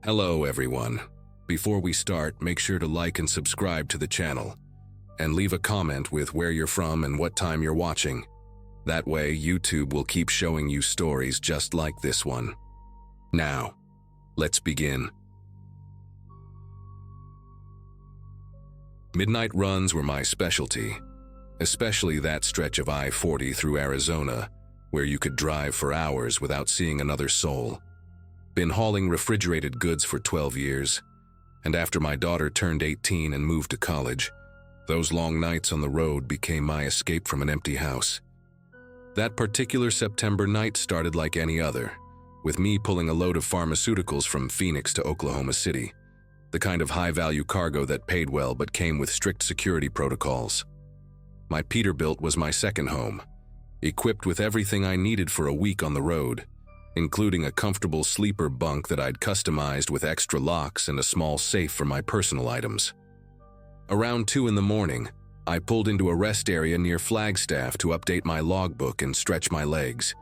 Hello everyone. Before we start, make sure to like and subscribe to the channel, and leave a comment with where you're from and what time you're watching. That way, YouTube will keep showing you stories just like this one. Now, let's begin. Midnight runs were my specialty, especially that stretch of I-40 through Arizona, where you could drive for hours without seeing another soul. Been hauling refrigerated goods for 12 years, and after my daughter turned 18 and moved to college, those long nights on the road became my escape from an empty house. That particular September night started like any other, with me pulling a load of pharmaceuticals from Phoenix to Oklahoma City, the kind of high-value cargo that paid well but came with strict security protocols. My Peterbilt was my second home, equipped with everything I needed for a week on the road, including a comfortable sleeper bunk that I'd customized with extra locks and a small safe for my personal items. Around 2 in the morning, I pulled into a rest area near Flagstaff to update my logbook and stretch my legs,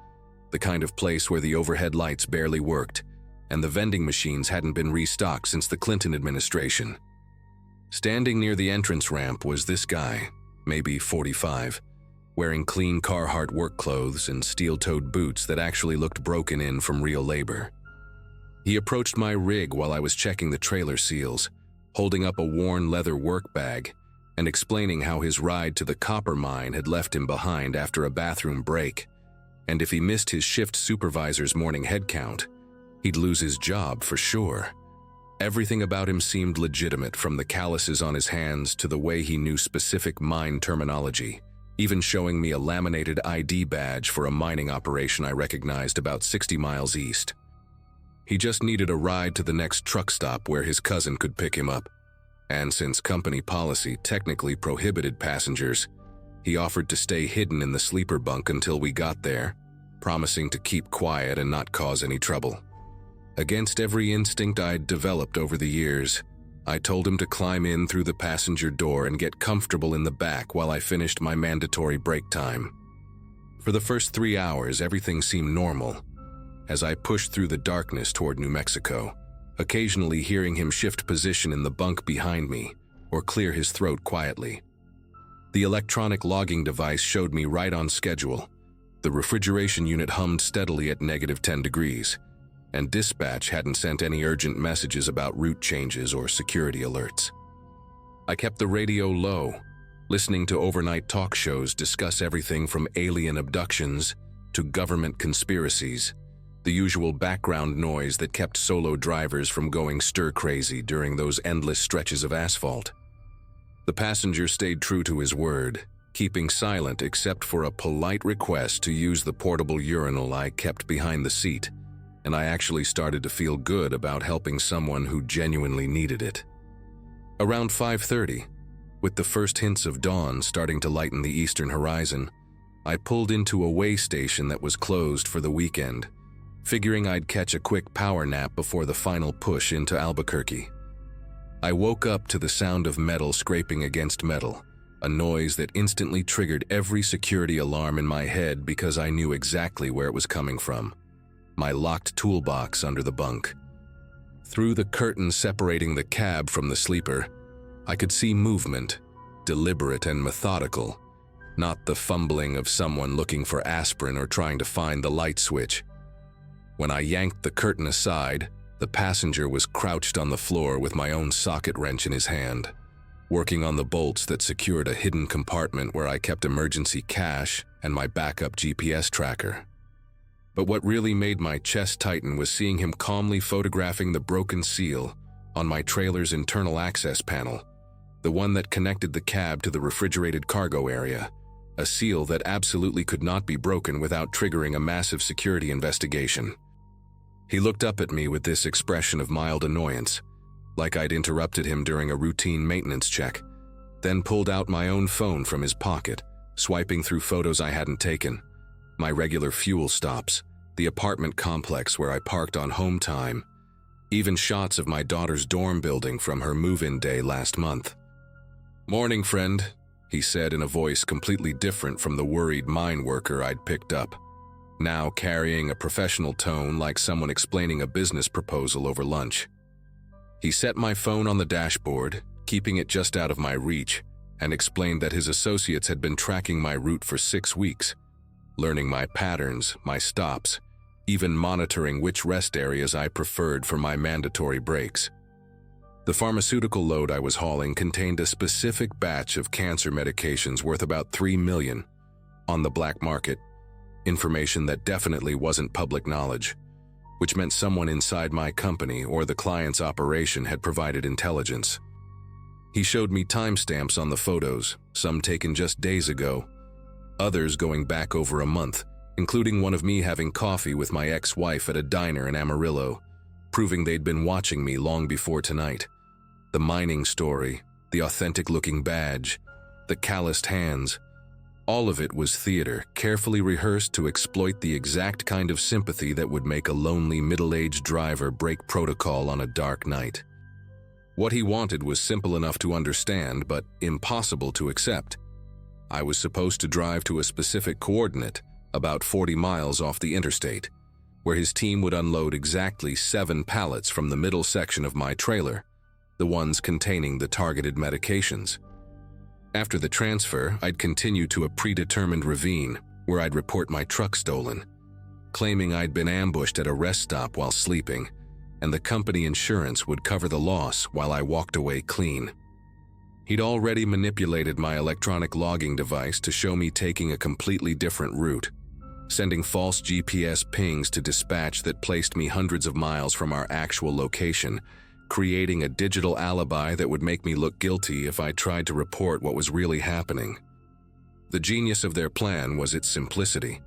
the kind of place where the overhead lights barely worked and the vending machines hadn't been restocked since the Clinton administration. Standing near the entrance ramp was this guy, maybe 45, wearing clean Carhartt work clothes and steel-toed boots that actually looked broken in from real labor. He approached my rig while I was checking the trailer seals, holding up a worn leather work bag and explaining how his ride to the copper mine had left him behind after a bathroom break, and if he missed his shift supervisor's morning head count, he'd lose his job for sure. Everything about him seemed legitimate, from the calluses on his hands to the way he knew specific mine terminology, even showing me a laminated ID badge for a mining operation I recognized about 60 miles east. He just needed a ride to the next truck stop where his cousin could pick him up, and since company policy technically prohibited passengers, he offered to stay hidden in the sleeper bunk until we got there, promising to keep quiet and not cause any trouble. Against every instinct I'd developed over the years, I told him to climb in through the passenger door and get comfortable in the back while I finished my mandatory break time. For the first 3 hours, everything seemed normal, as I pushed through the darkness toward New Mexico, occasionally hearing him shift position in the bunk behind me or clear his throat quietly. The electronic logging device showed me right on schedule. The refrigeration unit hummed steadily at -10 degrees, and dispatch hadn't sent any urgent messages about route changes or security alerts. I kept the radio low, listening to overnight talk shows discuss everything from alien abductions to government conspiracies, the usual background noise that kept solo drivers from going stir-crazy during those endless stretches of asphalt. The passenger stayed true to his word, keeping silent except for a polite request to use the portable urinal I kept behind the seat, and I actually started to feel good about helping someone who genuinely needed it. Around 5:30, with the first hints of dawn starting to lighten the eastern horizon, I pulled into a way station that was closed for the weekend, figuring I'd catch a quick power nap before the final push into Albuquerque. I woke up to the sound of metal scraping against metal, a noise that instantly triggered every security alarm in my head because I knew exactly where it was coming from. My locked toolbox under the bunk. Through the curtain separating the cab from the sleeper, I could see movement, deliberate and methodical, not the fumbling of someone looking for aspirin or trying to find the light switch. When I yanked the curtain aside, the passenger was crouched on the floor with my own socket wrench in his hand, working on the bolts that secured a hidden compartment where I kept emergency cash and my backup GPS tracker. But what really made my chest tighten was seeing him calmly photographing the broken seal on my trailer's internal access panel, the one that connected the cab to the refrigerated cargo area, a seal that absolutely could not be broken without triggering a massive security investigation. He looked up at me with this expression of mild annoyance, like I'd interrupted him during a routine maintenance check, then pulled out my own phone from his pocket, swiping through photos I hadn't taken. My regular fuel stops, the apartment complex where I parked on home time, even shots of my daughter's dorm building from her move-in day last month. "Morning, friend," he said in a voice completely different from the worried mine worker I'd picked up, now carrying a professional tone like someone explaining a business proposal over lunch. He set my phone on the dashboard, keeping it just out of my reach, and explained that his associates had been tracking my route for 6 weeks, learning my patterns, my stops, even monitoring which rest areas I preferred for my mandatory breaks. The pharmaceutical load I was hauling contained a specific batch of cancer medications worth about $3 million on the black market, information that definitely wasn't public knowledge, which meant someone inside my company or the client's operation had provided intelligence. He showed me timestamps on the photos, some taken just days ago, others going back over a month, including one of me having coffee with my ex-wife at a diner in Amarillo, proving they'd been watching me long before tonight. The mining story, the authentic-looking badge, the calloused hands, all of it was theater, carefully rehearsed to exploit the exact kind of sympathy that would make a lonely middle-aged driver break protocol on a dark night. What he wanted was simple enough to understand, but impossible to accept. I was supposed to drive to a specific coordinate, about 40 miles off the interstate, where his team would unload exactly 7 pallets from the middle section of my trailer, the ones containing the targeted medications. After the transfer, I'd continue to a predetermined ravine where I'd report my truck stolen, claiming I'd been ambushed at a rest stop while sleeping, and the company insurance would cover the loss while I walked away clean. He'd already manipulated my electronic logging device to show me taking a completely different route, sending false GPS pings to dispatch that placed me hundreds of miles from our actual location, creating a digital alibi that would make me look guilty if I tried to report what was really happening. The genius of their plan was its simplicity.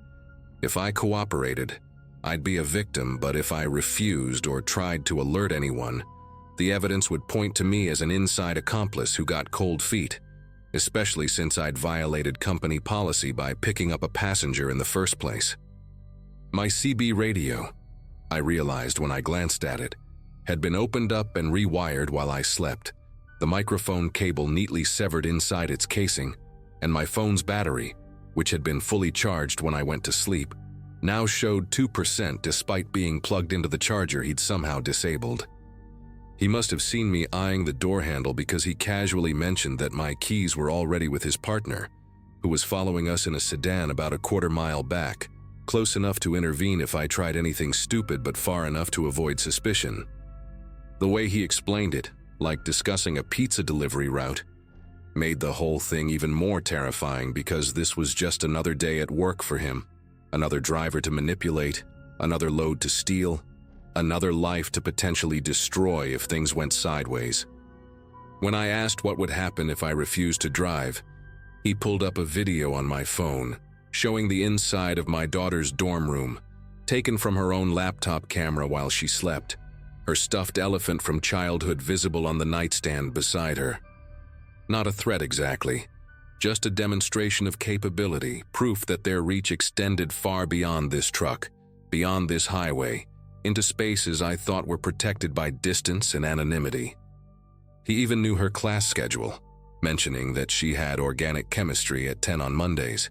If I cooperated, I'd be a victim, but if I refused or tried to alert anyone, the evidence would point to me as an inside accomplice who got cold feet, especially since I'd violated company policy by picking up a passenger in the first place. My CB radio, I realized when I glanced at it, had been opened up and rewired while I slept, the microphone cable neatly severed inside its casing, and my phone's battery, which had been fully charged when I went to sleep, now showed 2% despite being plugged into the charger he'd somehow disabled. He must have seen me eyeing the door handle because he casually mentioned that my keys were already with his partner, who was following us in a sedan about a quarter-mile back, close enough to intervene if I tried anything stupid but far enough to avoid suspicion. The way he explained it, like discussing a pizza delivery route, made the whole thing even more terrifying because this was just another day at work for him, another driver to manipulate, another load to steal, another life to potentially destroy if things went sideways. When I asked what would happen if I refused to drive, he pulled up a video on my phone showing the inside of my daughter's dorm room, taken from her own laptop camera while she slept, her stuffed elephant from childhood visible on the nightstand beside her. Not a threat exactly, just a demonstration of capability, proof that their reach extended far beyond this truck, beyond this highway, into spaces I thought were protected by distance and anonymity. He even knew her class schedule, mentioning that she had organic chemistry at 10 on Mondays,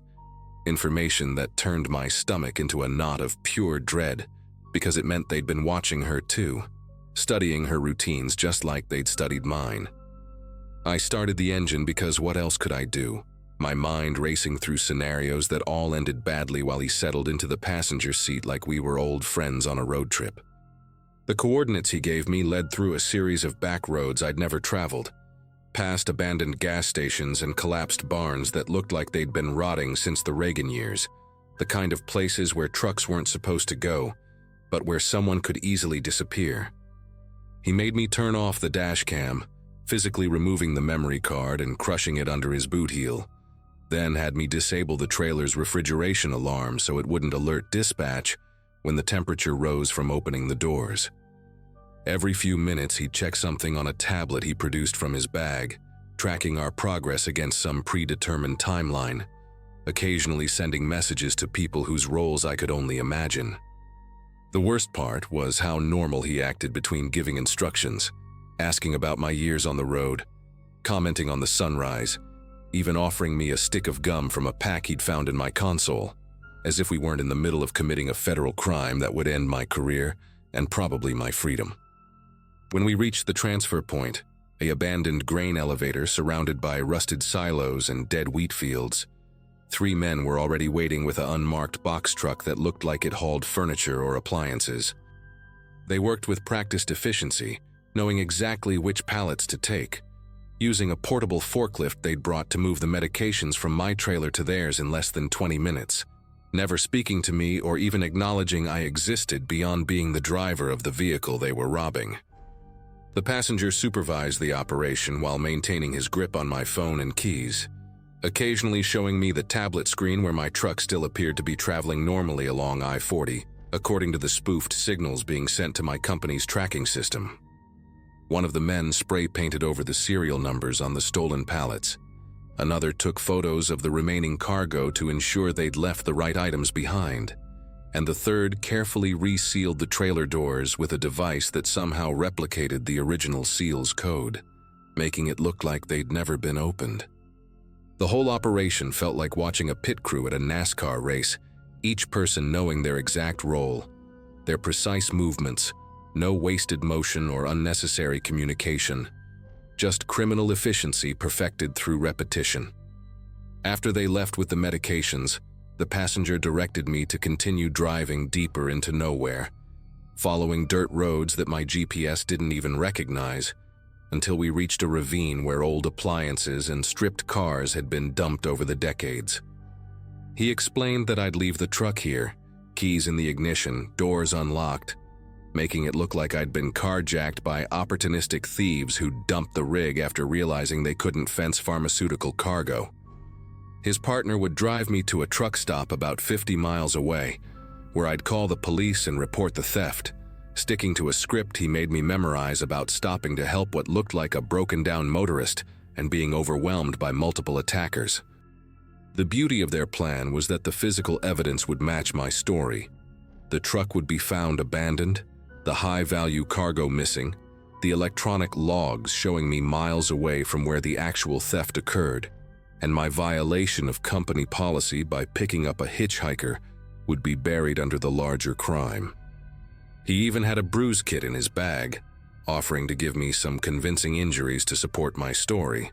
information that turned my stomach into a knot of pure dread because it meant they'd been watching her too, studying her routines just like they'd studied mine. I started the engine because what else could I do? My mind racing through scenarios that all ended badly while he settled into the passenger seat like we were old friends on a road trip. The coordinates he gave me led through a series of back roads I'd never traveled, past abandoned gas stations and collapsed barns that looked like they'd been rotting since the Reagan years, the kind of places where trucks weren't supposed to go, but where someone could easily disappear. He made me turn off the dash cam, physically removing the memory card and crushing it under his boot heel, then had me disable the trailer's refrigeration alarm so it wouldn't alert dispatch when the temperature rose from opening the doors. Every few minutes he'd check something on a tablet he produced from his bag, tracking our progress against some predetermined timeline, occasionally sending messages to people whose roles I could only imagine. The worst part was how normal he acted between giving instructions, asking about my years on the road, commenting on the sunrise, even offering me a stick of gum from a pack he'd found in my console, as if we weren't in the middle of committing a federal crime that would end my career and probably my freedom. When we reached the transfer point, an abandoned grain elevator surrounded by rusted silos and dead wheat fields, 3 men were already waiting with an unmarked box truck that looked like it hauled furniture or appliances. They worked with practiced efficiency, knowing exactly which pallets to take, using a portable forklift they'd brought to move the medications from my trailer to theirs in less than 20 minutes, never speaking to me or even acknowledging I existed beyond being the driver of the vehicle they were robbing. The passenger supervised the operation while maintaining his grip on my phone and keys, occasionally showing me the tablet screen where my truck still appeared to be traveling normally along I-40, according to the spoofed signals being sent to my company's tracking system. One of the men spray-painted over the serial numbers on the stolen pallets. Another took photos of the remaining cargo to ensure they'd left the right items behind. And the third carefully resealed the trailer doors with a device that somehow replicated the original seal's code, making it look like they'd never been opened. The whole operation felt like watching a pit crew at a NASCAR race, each person knowing their exact role, their precise movements, no wasted motion or unnecessary communication, just criminal efficiency perfected through repetition. After they left with the medications, the passenger directed me to continue driving deeper into nowhere, following dirt roads that my GPS didn't even recognize, until we reached a ravine where old appliances and stripped cars had been dumped over the decades. He explained that I'd leave the truck here, keys in the ignition, doors unlocked, making it look like I'd been carjacked by opportunistic thieves who dumped the rig after realizing they couldn't fence pharmaceutical cargo. His partner would drive me to a truck stop about 50 miles away, where I'd call the police and report the theft, sticking to a script he made me memorize about stopping to help what looked like a broken-down motorist and being overwhelmed by multiple attackers. The beauty of their plan was that the physical evidence would match my story. The truck would be found abandoned, the high-value cargo missing, the electronic logs showing me miles away from where the actual theft occurred, and my violation of company policy by picking up a hitchhiker would be buried under the larger crime. He even had a bruise kit in his bag, offering to give me some convincing injuries to support my story,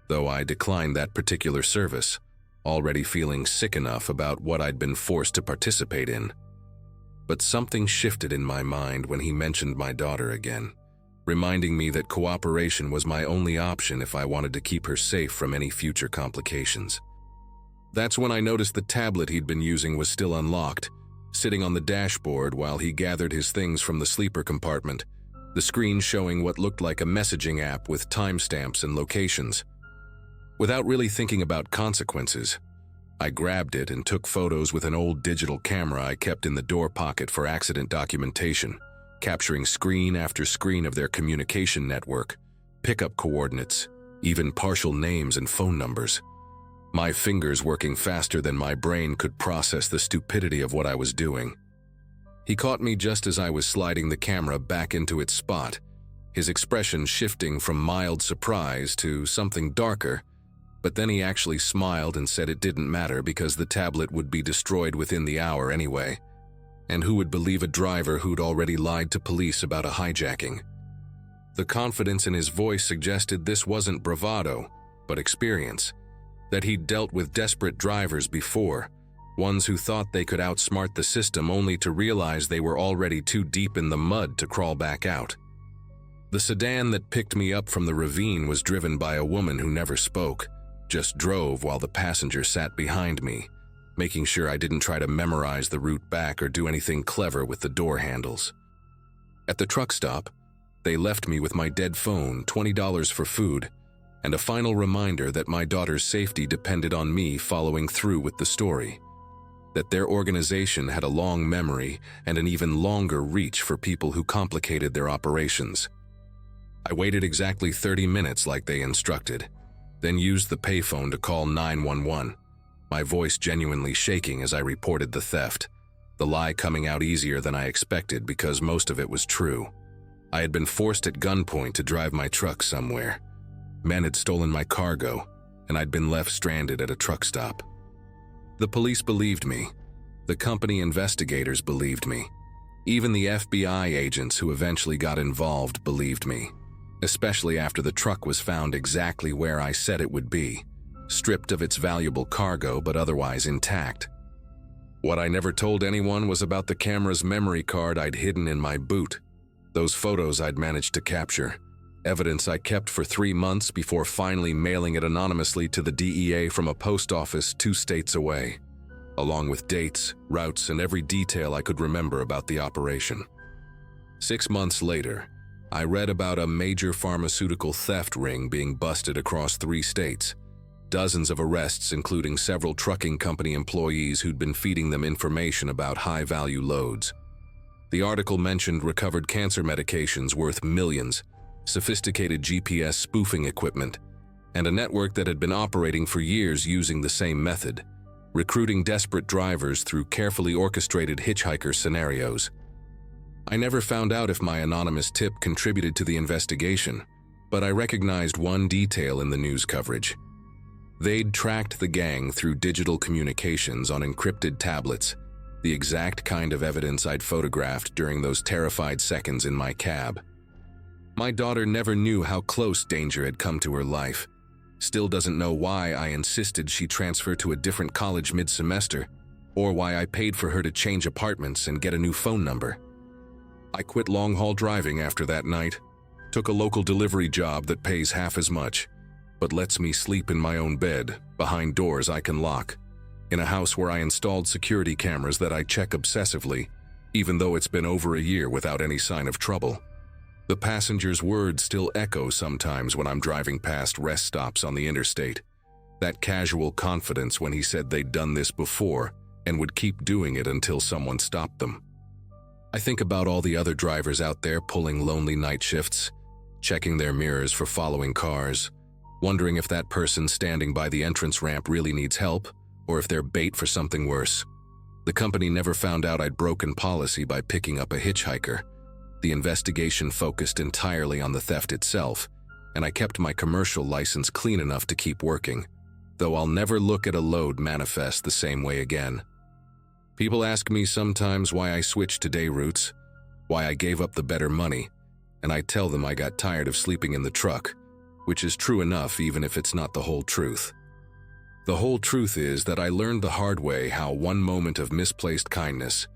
though I declined that particular service, already feeling sick enough about what I'd been forced to participate in. But something shifted in my mind when he mentioned my daughter again, reminding me that cooperation was my only option if I wanted to keep her safe from any future complications. That's when I noticed the tablet he'd been using was still unlocked, sitting on the dashboard while he gathered his things from the sleeper compartment, the screen showing what looked like a messaging app with timestamps and locations. Without really thinking about consequences, I grabbed it and took photos with an old digital camera I kept in the door pocket for accident documentation, capturing screen after screen of their communication network, pickup coordinates, even partial names and phone numbers. My fingers working faster than my brain could process the stupidity of what I was doing. He caught me just as I was sliding the camera back into its spot, his expression shifting from mild surprise to something darker, but then he actually smiled and said it didn't matter because the tablet would be destroyed within the hour anyway. And who would believe a driver who'd already lied to police about a hijacking? The confidence in his voice suggested this wasn't bravado, but experience, that he'd dealt with desperate drivers before, ones who thought they could outsmart the system only to realize they were already too deep in the mud to crawl back out. The sedan that picked me up from the ravine was driven by a woman who never spoke, just drove while the passenger sat behind me, making sure I didn't try to memorize the route back or do anything clever with the door handles. At the truck stop, they left me with my dead phone, $20 for food, and a final reminder that my daughter's safety depended on me following through with the story, that their organization had a long memory and an even longer reach for people who complicated their operations. I waited exactly 30 minutes like they instructed, then used the payphone to call 911, my voice genuinely shaking as I reported the theft, the lie coming out easier than I expected because most of it was true. I had been forced at gunpoint to drive my truck somewhere. Men had stolen my cargo, and I'd been left stranded at a truck stop. The police believed me. The company investigators believed me. Even the FBI agents who eventually got involved believed me, especially after the truck was found exactly where I said it would be, stripped of its valuable cargo but otherwise intact. What I never told anyone was about the camera's memory card I'd hidden in my boot. Those photos I'd managed to capture, evidence I kept for 3 months before finally mailing it anonymously to the DEA from a post office 2 states away, along with dates, routes, and every detail I could remember about the operation. 6 months later, I read about a major pharmaceutical theft ring being busted across 3 states, dozens of arrests including several trucking company employees who'd been feeding them information about high-value loads. The article mentioned recovered cancer medications worth millions, sophisticated GPS spoofing equipment, and a network that had been operating for years using the same method, recruiting desperate drivers through carefully orchestrated hitchhiker scenarios. I never found out if my anonymous tip contributed to the investigation, but I recognized one detail in the news coverage. They'd tracked the gang through digital communications on encrypted tablets, the exact kind of evidence I'd photographed during those terrified seconds in my cab. My daughter never knew how close danger had come to her life, still doesn't know why I insisted she transfer to a different college mid-semester, or why I paid for her to change apartments and get a new phone number. I quit long-haul driving after that night, took a local delivery job that pays half as much, but lets me sleep in my own bed, behind doors I can lock, in a house where I installed security cameras that I check obsessively, even though it's been over a year without any sign of trouble. The passenger's words still echo sometimes when I'm driving past rest stops on the interstate. That casual confidence when he said they'd done this before and would keep doing it until someone stopped them. I think about all the other drivers out there pulling lonely night shifts, checking their mirrors for following cars, wondering if that person standing by the entrance ramp really needs help, or if they're bait for something worse. The company never found out I'd broken policy by picking up a hitchhiker. The investigation focused entirely on the theft itself, and I kept my commercial license clean enough to keep working, though I'll never look at a load manifest the same way again. People ask me sometimes why I switched to day routes, why I gave up the better money, and I tell them I got tired of sleeping in the truck, which is true enough even if it's not the whole truth. The whole truth is that I learned the hard way how one moment of misplaced kindness,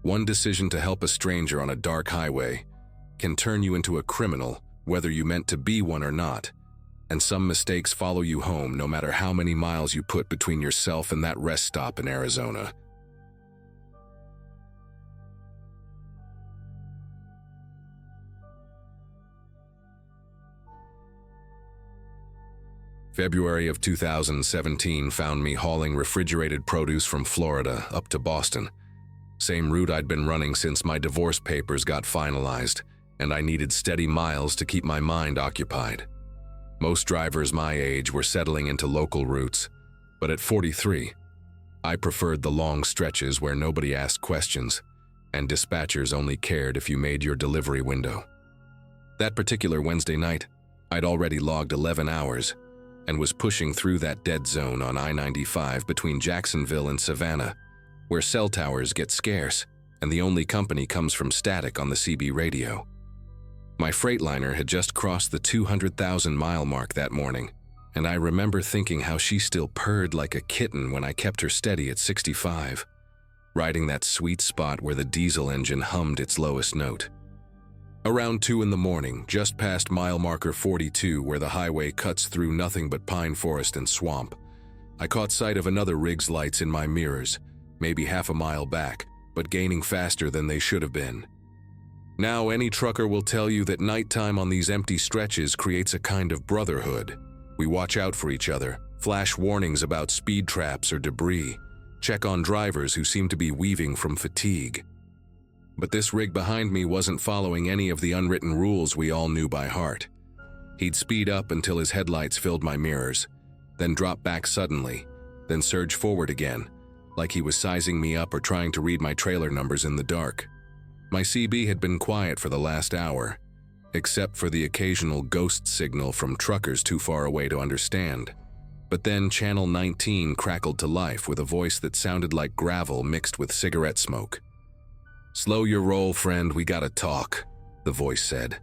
one decision to help a stranger on a dark highway, can turn you into a criminal, whether you meant to be one or not, and some mistakes follow you home no matter how many miles you put between yourself and that rest stop in Arizona. February of 2017 found me hauling refrigerated produce from Florida up to Boston. Same route I'd been running since my divorce papers got finalized, and I needed steady miles to keep my mind occupied. Most drivers my age were settling into local routes, but at 43, I preferred the long stretches where nobody asked questions, and dispatchers only cared if you made your delivery window. That particular Wednesday night, I'd already logged 11 hours, and was pushing through that dead zone on I-95 between Jacksonville and Savannah, where cell towers get scarce and the only company comes from static on the CB radio. My Freightliner had just crossed the 200,000-mile mark that morning, and I remember thinking how she still purred like a kitten when I kept her steady at 65, riding that sweet spot where the diesel engine hummed its lowest note. Around 2 in the morning, just past mile marker 42 where the highway cuts through nothing but pine forest and swamp, I caught sight of another rig's lights in my mirrors, maybe half a mile back, but gaining faster than they should have been. Now any trucker will tell you that nighttime on these empty stretches creates a kind of brotherhood. We watch out for each other, flash warnings about speed traps or debris, check on drivers who seem to be weaving from fatigue. But this rig behind me wasn't following any of the unwritten rules we all knew by heart. He'd speed up until his headlights filled my mirrors, then drop back suddenly, then surge forward again, like he was sizing me up or trying to read my trailer numbers in the dark. My CB had been quiet for the last hour, except for the occasional ghost signal from truckers too far away to understand. But then Channel 19 crackled to life with a voice that sounded like gravel mixed with cigarette smoke. "Slow your roll, friend, we gotta talk," the voice said.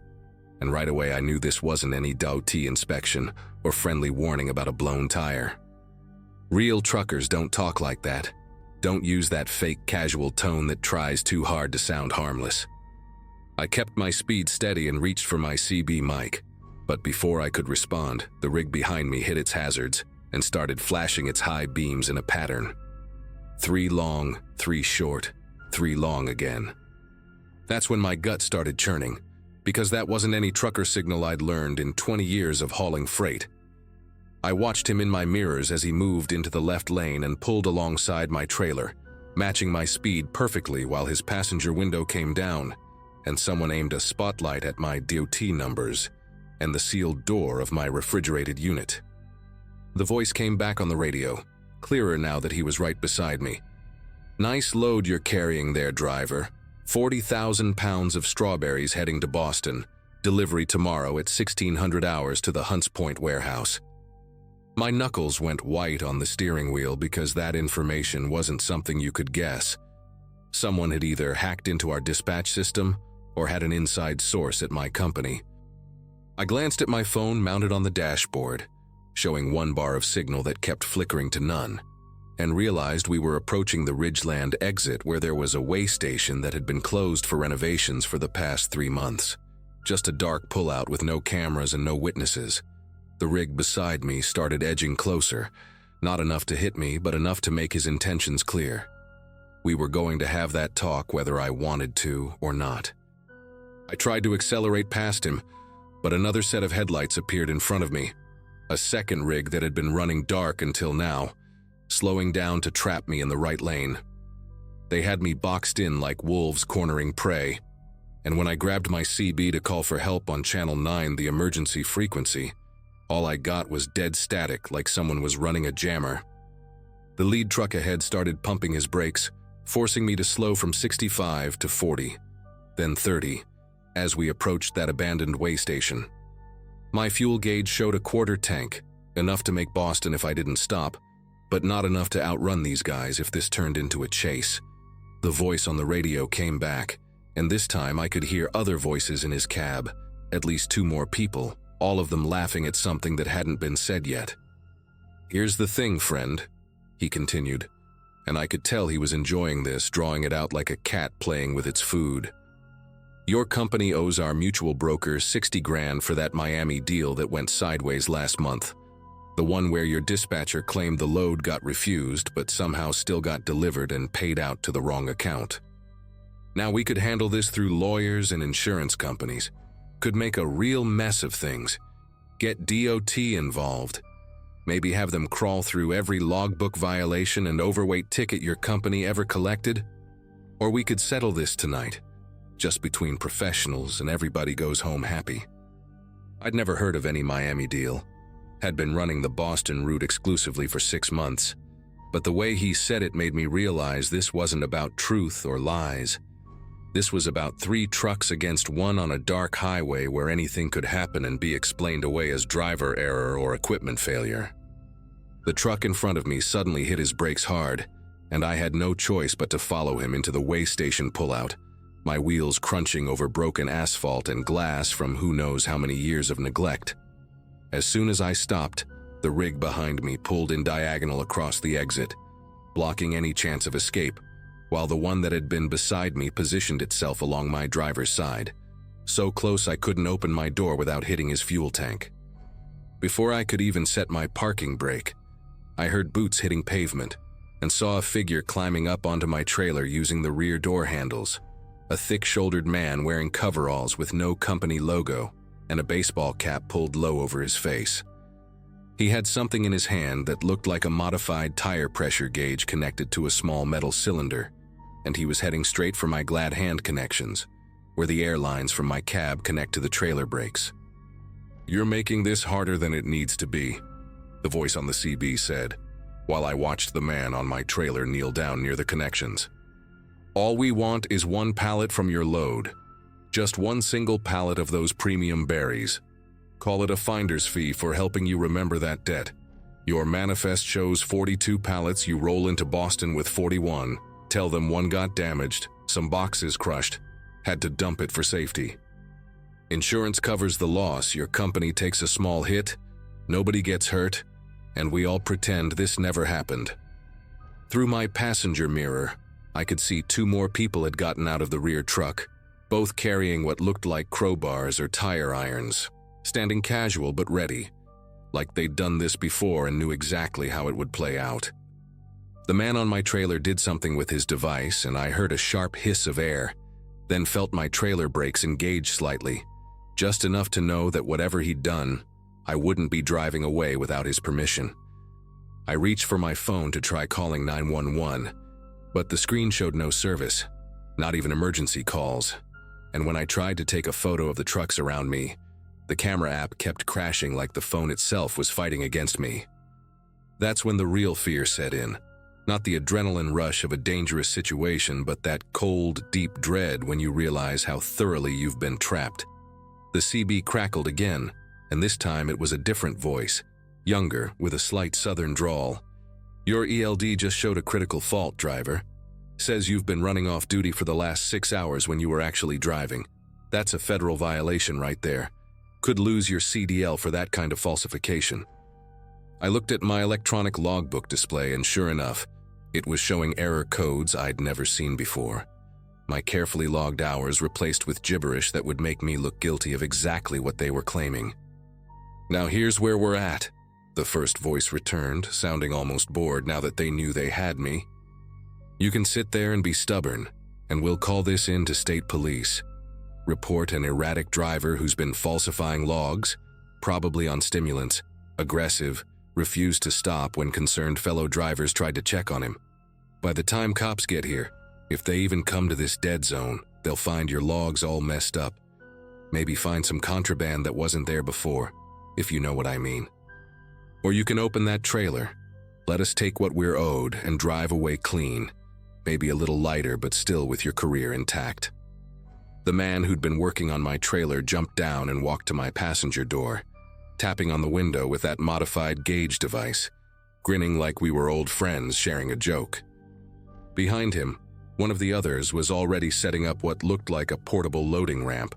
And right away I knew this wasn't any DOT inspection or friendly warning about a blown tire. Real truckers don't talk like that. Don't use that fake casual tone that tries too hard to sound harmless. I kept my speed steady and reached for my CB mic, but before I could respond, the rig behind me hit its hazards and started flashing its high beams in a pattern. 3 long, 3 short, 3 long again. That's when my gut started churning, because that wasn't any trucker signal I'd learned in 20 years of hauling freight. I watched him in my mirrors as he moved into the left lane and pulled alongside my trailer, matching my speed perfectly while his passenger window came down, and someone aimed a spotlight at my DOT numbers and the sealed door of my refrigerated unit. The voice came back on the radio, clearer now that he was right beside me. "Nice load you're carrying there, driver. 40,000 pounds of strawberries heading to Boston. Delivery tomorrow at 1600 hours to the Hunts Point warehouse." My knuckles went white on the steering wheel because that information wasn't something you could guess. Someone had either hacked into our dispatch system or had an inside source at my company. I glanced at my phone mounted on the dashboard, showing 1 bar of signal that kept flickering to none, and realized we were approaching the Ridgeland exit where there was a way station that had been closed for renovations for the past 3 months. Just a dark pullout with no cameras and no witnesses. The rig beside me started edging closer, not enough to hit me, but enough to make his intentions clear. We were going to have that talk whether I wanted to or not. I tried to accelerate past him, but another set of headlights appeared in front of me, a second rig that had been running dark until now, slowing down to trap me in the right lane. They had me boxed in like wolves cornering prey, and when I grabbed my CB to call for help on Channel 9, the emergency frequency, all I got was dead static like someone was running a jammer. The lead truck ahead started pumping his brakes, forcing me to slow from 65 to 40, then 30, as we approached that abandoned way station. My fuel gauge showed a quarter tank, enough to make Boston if I didn't stop, but not enough to outrun these guys if this turned into a chase. The voice on the radio came back, and this time I could hear other voices in his cab, at least 2 more people, all of them laughing at something that hadn't been said yet. "Here's the thing, friend," he continued, and I could tell he was enjoying this, drawing it out like a cat playing with its food. "Your company owes our mutual broker 60 grand for that Miami deal that went sideways last month. The one where your dispatcher claimed the load got refused but somehow still got delivered and paid out to the wrong account. Now we could handle this through lawyers and insurance companies, could make a real mess of things, get DOT involved, maybe have them crawl through every logbook violation and overweight ticket your company ever collected. Or we could settle this tonight, just between professionals, and everybody goes home happy." I'd never heard of any Miami deal, had been running the Boston route exclusively for 6 months, but the way he said it made me realize this wasn't about truth or lies. This was about 3 trucks against 1 on a dark highway where anything could happen and be explained away as driver error or equipment failure. The truck in front of me suddenly hit his brakes hard, and I had no choice but to follow him into the way station pullout, my wheels crunching over broken asphalt and glass from who knows how many years of neglect. As soon as I stopped, the rig behind me pulled in diagonal across the exit, blocking any chance of escape, while the one that had been beside me positioned itself along my driver's side, so close I couldn't open my door without hitting his fuel tank. Before I could even set my parking brake, I heard boots hitting pavement and saw a figure climbing up onto my trailer using the rear door handles, a thick-shouldered man wearing coveralls with no company logo and a baseball cap pulled low over his face. He had something in his hand that looked like a modified tire pressure gauge connected to a small metal cylinder, and he was heading straight for my glad hand connections, where the air lines from my cab connect to the trailer brakes. "You're making this harder than it needs to be," the voice on the CB said, while I watched the man on my trailer kneel down near the connections. "All we want is 1 pallet from your load. Just 1 single pallet of those premium berries. Call it a finder's fee for helping you remember that debt. Your manifest shows 42 pallets, you roll into Boston with 41. Tell them 1 got damaged, some boxes crushed. Had to dump it for safety. Insurance covers the loss, your company takes a small hit, nobody gets hurt, and we all pretend this never happened. Through my passenger mirror, I could see 2 more people had gotten out of the rear truck, both carrying what looked like crowbars or tire irons, standing casual but ready, like they'd done this before and knew exactly how it would play out. The man on my trailer did something with his device, and I heard a sharp hiss of air, then felt my trailer brakes engage slightly, just enough to know that whatever he'd done, I wouldn't be driving away without his permission. I reached for my phone to try calling 911, but the screen showed no service, not even emergency calls, and when I tried to take a photo of the trucks around me, the camera app kept crashing like the phone itself was fighting against me. That's when the real fear set in. Not the adrenaline rush of a dangerous situation, but that cold, deep dread when you realize how thoroughly you've been trapped. The CB crackled again, and this time it was a different voice, younger, with a slight southern drawl. Your ELD just showed a critical fault, driver. Says you've been running off duty for the last 6 hours when you were actually driving. That's a federal violation right there. Could lose your CDL for that kind of falsification. I looked at my electronic logbook display, and sure enough, it was showing error codes I'd never seen before. My carefully logged hours replaced with gibberish that would make me look guilty of exactly what they were claiming. Now here's where we're at, the first voice returned, sounding almost bored now that they knew they had me. You can sit there and be stubborn, and we'll call this in to state police. Report an erratic driver who's been falsifying logs, probably on stimulants, aggressive, refused to stop when concerned fellow drivers tried to check on him. By the time cops get here, if they even come to this dead zone, they'll find your logs all messed up. Maybe find some contraband that wasn't there before, if you know what I mean. Or you can open that trailer, let us take what we're owed, and drive away clean, maybe a little lighter but still with your career intact. The man who'd been working on my trailer jumped down and walked to my passenger door, tapping on the window with that modified gauge device, grinning like we were old friends sharing a joke. Behind him, one of the others was already setting up what looked like a portable loading ramp,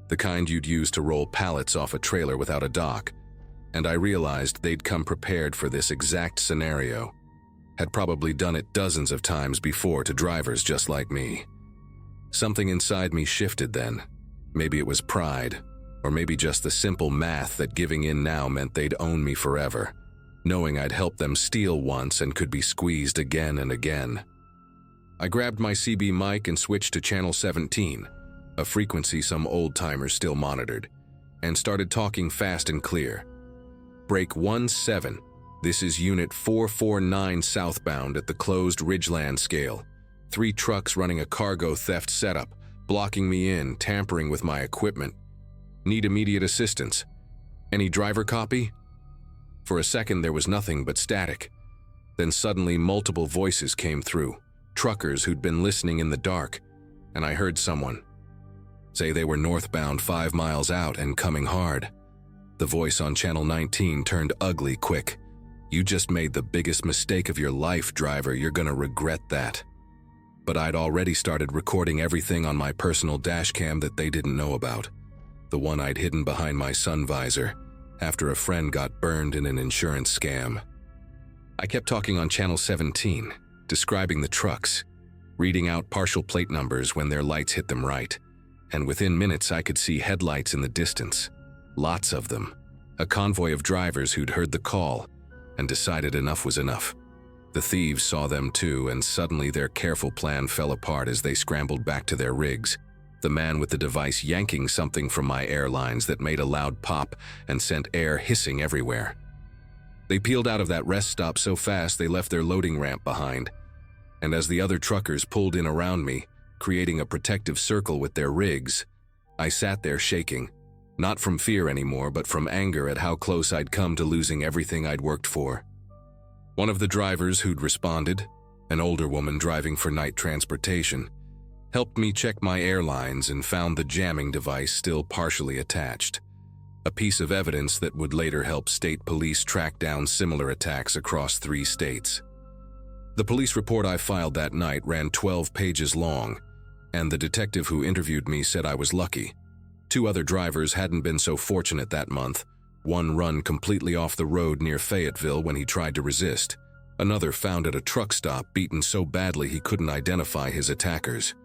the kind you'd use to roll pallets off a trailer without a dock, and I realized they'd come prepared for this exact scenario. Had probably done it dozens of times before to drivers just like me. Something inside me shifted then. Maybe it was pride, or maybe just the simple math that giving in now meant they'd own me forever, knowing I'd helped them steal once and could be squeezed again and again. I grabbed my CB mic and switched to channel 17, a frequency some old-timers still monitored, and started talking fast and clear. Break 17. This is Unit 449 southbound at the closed Ridgeland scale. 3 trucks running a cargo theft setup, blocking me in, tampering with my equipment. Need immediate assistance. Any driver copy? For a second there was nothing but static. Then suddenly multiple voices came through, truckers who'd been listening in the dark, and I heard someone say they were northbound 5 miles out and coming hard. The voice on channel 19 turned ugly quick. You just made the biggest mistake of your life, driver. You're gonna regret that. But I'd already started recording everything on my personal dashcam that they didn't know about. The one I'd hidden behind my sun visor after a friend got burned in an insurance scam. I kept talking on channel 17, describing the trucks, reading out partial plate numbers when their lights hit them right, and within minutes I could see headlights in the distance. Lots of them. A convoy of drivers who'd heard the call and decided enough was enough. The thieves saw them too, and suddenly their careful plan fell apart as they scrambled back to their rigs, the man with the device yanking something from my airlines that made a loud pop and sent air hissing everywhere. They peeled out of that rest stop so fast they left their loading ramp behind, and as the other truckers pulled in around me, creating a protective circle with their rigs, I sat there shaking, not from fear anymore, but from anger at how close I'd come to losing everything I'd worked for. One of the drivers who'd responded, an older woman driving for night transportation, helped me check my airlines and found the jamming device still partially attached, a piece of evidence that would later help state police track down similar attacks across 3 states. The police report I filed that night ran 12 pages long, and the detective who interviewed me said I was lucky. 2 other drivers hadn't been so fortunate that month. One run completely off the road near Fayetteville when he tried to resist. Another found at a truck stop beaten so badly he couldn't identify his attackers.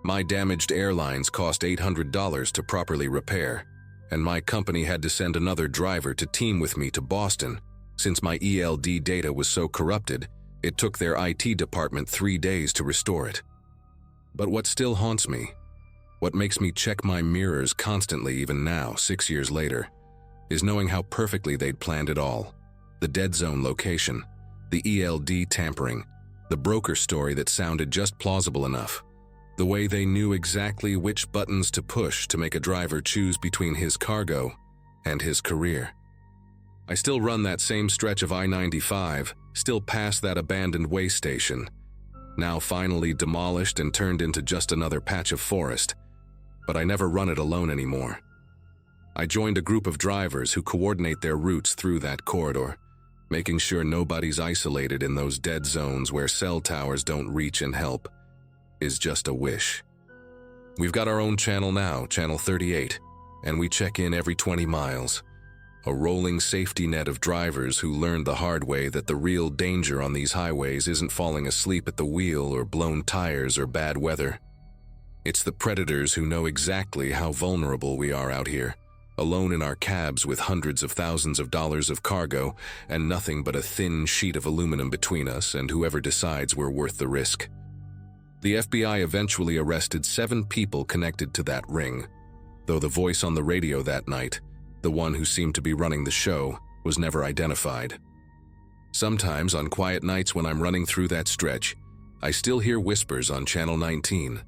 My damaged airlines cost $800 to properly repair, and my company had to send another driver to team with me to Boston. Since my ELD data was so corrupted, it took their IT department 3 days to restore it. But what still haunts me, what makes me check my mirrors constantly even now, 6 years later, is knowing how perfectly they'd planned it all. The dead zone location, the ELD tampering, the broker story that sounded just plausible enough. The way they knew exactly which buttons to push to make a driver choose between his cargo and his career. I still run that same stretch of I-95, still past that abandoned way station, now finally demolished and turned into just another patch of forest, but I never run it alone anymore. I joined a group of drivers who coordinate their routes through that corridor, making sure nobody's isolated in those dead zones where cell towers don't reach and help is just a wish. We've got our own channel now, Channel 38, and we check in every 20 miles. A rolling safety net of drivers who learned the hard way that the real danger on these highways isn't falling asleep at the wheel or blown tires or bad weather. It's the predators who know exactly how vulnerable we are out here, alone in our cabs with hundreds of thousands of dollars of cargo and nothing but a thin sheet of aluminum between us and whoever decides we're worth the risk. The FBI eventually arrested 7 people connected to that ring, though the voice on the radio that night, the one who seemed to be running the show, was never identified. Sometimes on quiet nights when I'm running through that stretch, I still hear whispers on Channel 19,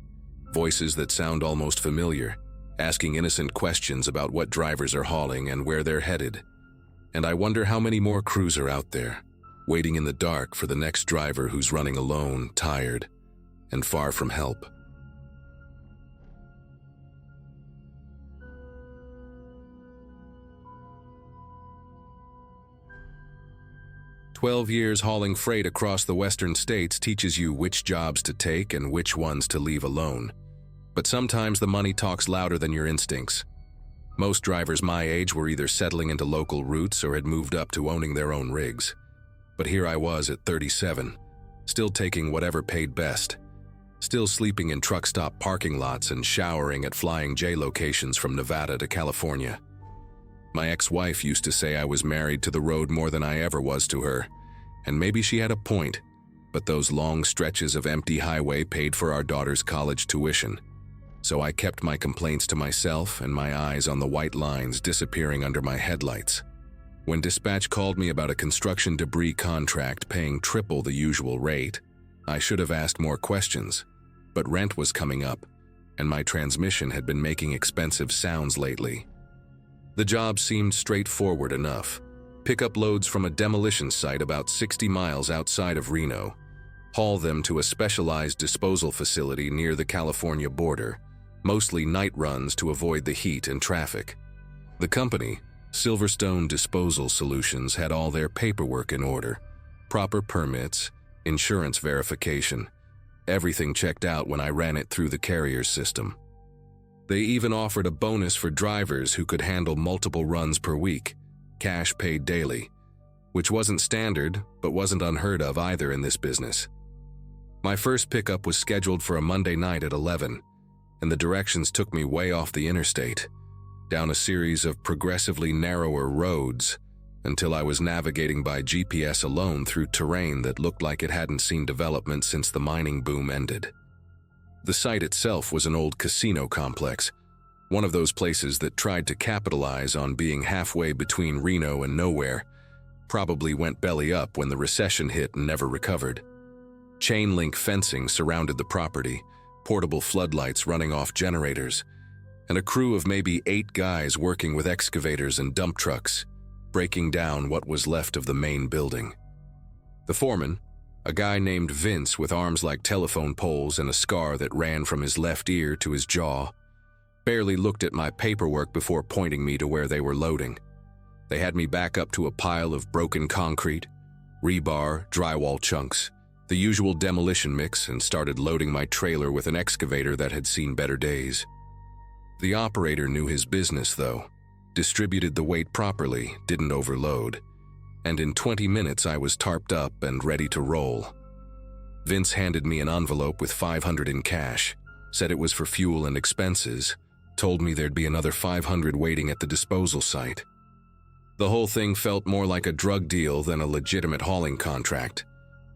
voices that sound almost familiar, asking innocent questions about what drivers are hauling and where they're headed. And I wonder how many more crews are out there, waiting in the dark for the next driver who's running alone, tired, and far from help. "12 years hauling freight across the western states teaches you which jobs to take and which ones to leave alone. But sometimes the money talks louder than your instincts. Most drivers my age were either settling into local routes or had moved up to owning their own rigs. But here I was at 37, still taking whatever paid best. Still sleeping in truck stop parking lots and showering at Flying J locations from Nevada to California. My ex-wife used to say I was married to the road more than I ever was to her, and maybe she had a point, but those long stretches of empty highway paid for our daughter's college tuition. So I kept my complaints to myself and my eyes on the white lines disappearing under my headlights. When dispatch called me about a construction debris contract paying triple the usual rate, I should have asked more questions, but rent was coming up, and my transmission had been making expensive sounds lately. The job seemed straightforward enough. Pick up loads from a demolition site about 60 miles outside of Reno, haul them to a specialized disposal facility near the California border, mostly night runs to avoid the heat and traffic. The company, Silverstone Disposal Solutions, had all their paperwork in order, proper permits, insurance verification, everything checked out when I ran it through the carrier's system. They even offered a bonus for drivers who could handle multiple runs per week, cash paid daily, which wasn't standard but wasn't unheard of either in this business. My first pickup was scheduled for a Monday night at 11, and the directions took me way off the interstate, down a series of progressively narrower roads, until I was navigating by GPS alone through terrain that looked like it hadn't seen development since the mining boom ended. The site itself was an old casino complex, one of those places that tried to capitalize on being halfway between Reno and nowhere, probably went belly up when the recession hit and never recovered. Chain link fencing surrounded the property, portable floodlights running off generators, and a crew of maybe 8 guys working with excavators and dump trucks, breaking down what was left of the main building. The foreman, a guy named Vince with arms like telephone poles and a scar that ran from his left ear to his jaw, barely looked at my paperwork before pointing me to where they were loading. They had me back up to a pile of broken concrete, rebar, drywall chunks, The usual demolition mix, and started loading my trailer with an excavator that had seen better days. The operator knew his business, though, distributed the weight properly, didn't overload, and in 20 minutes I was tarped up and ready to roll. Vince handed me an envelope with $500 in cash, said it was for fuel and expenses, told me there'd be another $500 waiting at the disposal site. The whole thing felt more like a drug deal than a legitimate hauling contract,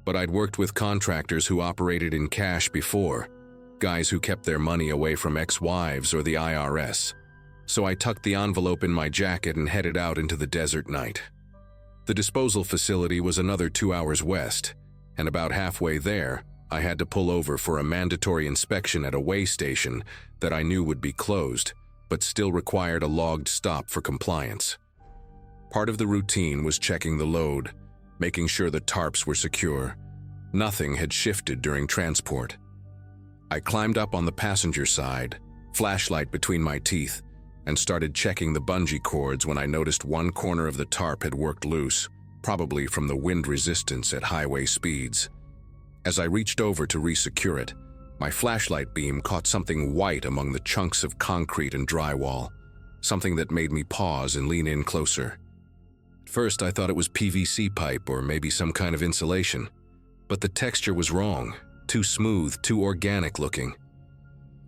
but I'd worked with contractors who operated in cash before, guys who kept their money away from ex-wives or the IRS, so I tucked the envelope in my jacket and headed out into the desert night. The disposal facility was another 2 hours west, and about halfway there, I had to pull over for a mandatory inspection at a weigh station that I knew would be closed, but still required a logged stop for compliance. Part of the routine was checking the load, making sure the tarps were secure. Nothing had shifted during transport. I climbed up on the passenger side, flashlight between my teeth, and started checking the bungee cords when I noticed one corner of the tarp had worked loose, probably from the wind resistance at highway speeds. As I reached over to resecure it, my flashlight beam caught something white among the chunks of concrete and drywall, something that made me pause and lean in closer. At first, I thought it was PVC pipe or maybe some kind of insulation, but the texture was wrong, too smooth, too organic looking.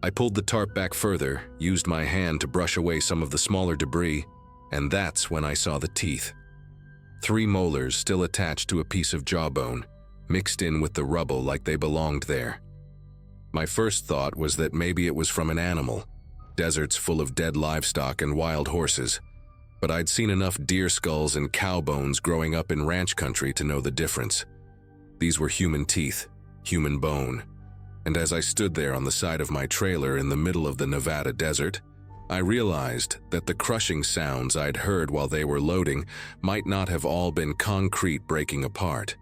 I pulled the tarp back further, used my hand to brush away some of the smaller debris, and that's when I saw the teeth. 3 molars still attached to a piece of jawbone, mixed in with the rubble like they belonged there. My first thought was that maybe it was from an animal, deserts full of dead livestock and wild horses, but I'd seen enough deer skulls and cow bones growing up in ranch country to know the difference. These were human teeth, human bone, and as I stood there on the side of my trailer in the middle of the Nevada desert, I realized that the crushing sounds I'd heard while they were loading might not have all been concrete breaking apart.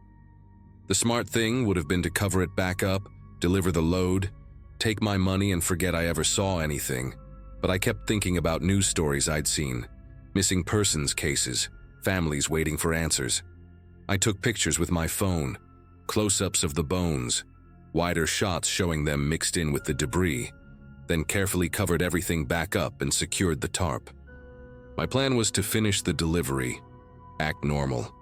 The smart thing would have been to cover it back up, deliver the load, take my money and forget I ever saw anything, but I kept thinking about news stories I'd seen, missing persons cases, families waiting for answers. I took pictures with my phone, close-ups of the bones, wider shots showing them mixed in with the debris, then carefully covered everything back up and secured the tarp. My plan was to finish the delivery, act normal,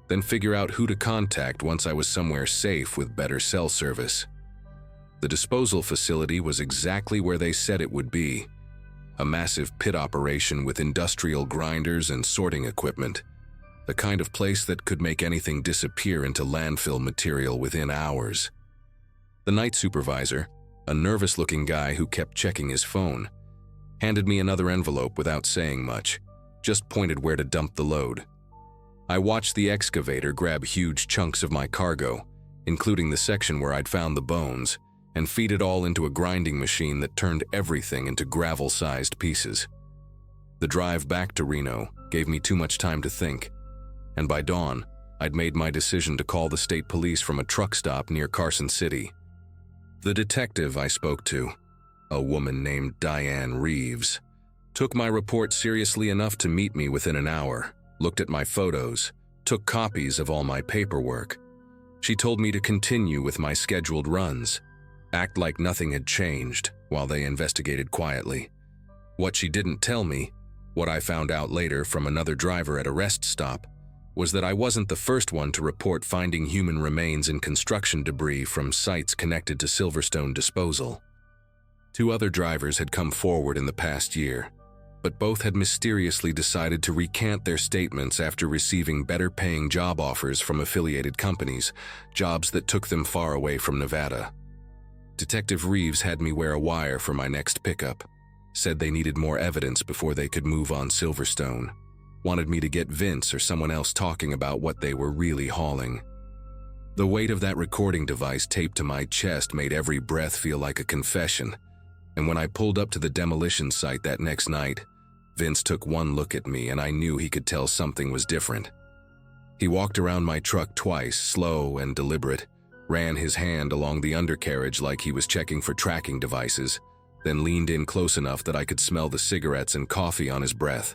then figure out who to contact once I was somewhere safe with better cell service. The disposal facility was exactly where they said it would be, a massive pit operation with industrial grinders and sorting equipment, the kind of place that could make anything disappear into landfill material within hours. The night supervisor, a nervous-looking guy who kept checking his phone, handed me another envelope without saying much, just pointed where to dump the load. I watched the excavator grab huge chunks of my cargo, including the section where I'd found the bones, and feed it all into a grinding machine that turned everything into gravel-sized pieces. The drive back to Reno gave me too much time to think, and by dawn, I'd made my decision to call the state police from a truck stop near Carson City. The detective I spoke to, a woman named Diane Reeves, took my report seriously enough to meet me within an hour, looked at my photos, took copies of all my paperwork. She told me to continue with my scheduled runs, act like nothing had changed while they investigated quietly. What she didn't tell me, what I found out later from another driver at a rest stop, was that I wasn't the first one to report finding human remains and construction debris from sites connected to Silverstone disposal. 2 other drivers had come forward in the past year, but both had mysteriously decided to recant their statements after receiving better-paying job offers from affiliated companies, jobs that took them far away from Nevada. Detective Reeves had me wear a wire for my next pickup, said they needed more evidence before they could move on Silverstone, wanted me to get Vince or someone else talking about what they were really hauling. The weight of that recording device taped to my chest made every breath feel like a confession, and when I pulled up to the demolition site that next night, Vince took one look at me and I knew he could tell something was different. He walked around my truck twice, slow and deliberate, ran his hand along the undercarriage like he was checking for tracking devices, then leaned in close enough that I could smell the cigarettes and coffee on his breath.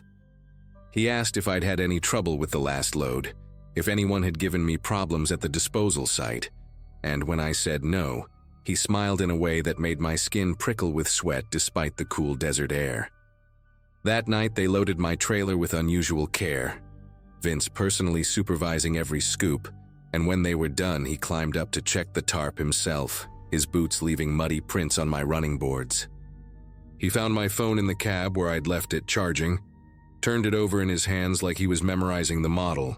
He asked if I'd had any trouble with the last load, if anyone had given me problems at the disposal site, and when I said no, he smiled in a way that made my skin prickle with sweat despite the cool desert air. That night, they loaded my trailer with unusual care, Vince personally supervising every scoop, and when they were done, he climbed up to check the tarp himself, his boots leaving muddy prints on my running boards. He found my phone in the cab where I'd left it charging, turned it over in his hands like he was memorizing the model,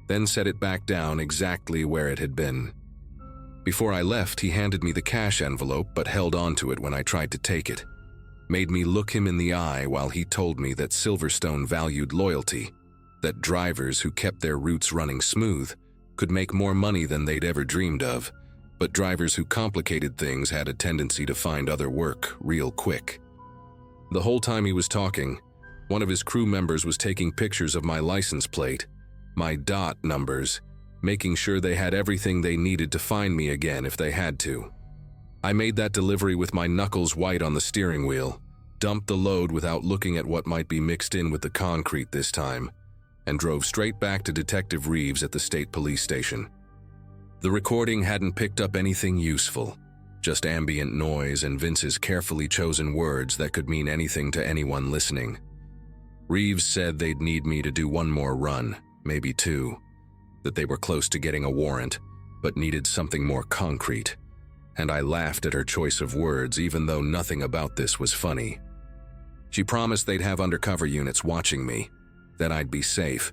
then set it back down exactly where it had been. Before I left, he handed me the cash envelope but held onto it when I tried to take it. Made me look him in the eye while he told me that Silverstone valued loyalty, that drivers who kept their routes running smooth could make more money than they'd ever dreamed of, but drivers who complicated things had a tendency to find other work real quick. The whole time he was talking, one of his crew members was taking pictures of my license plate, my DOT numbers, making sure they had everything they needed to find me again if they had to. I made that delivery with my knuckles white on the steering wheel, dumped the load without looking at what might be mixed in with the concrete this time, and drove straight back to Detective Reeves at the state police station. The recording hadn't picked up anything useful, just ambient noise and Vince's carefully chosen words that could mean anything to anyone listening. Reeves said they'd need me to do one more run, maybe two, that they were close to getting a warrant, but needed something more concrete, and I laughed at her choice of words even though nothing about this was funny. She promised they'd have undercover units watching me, that I'd be safe,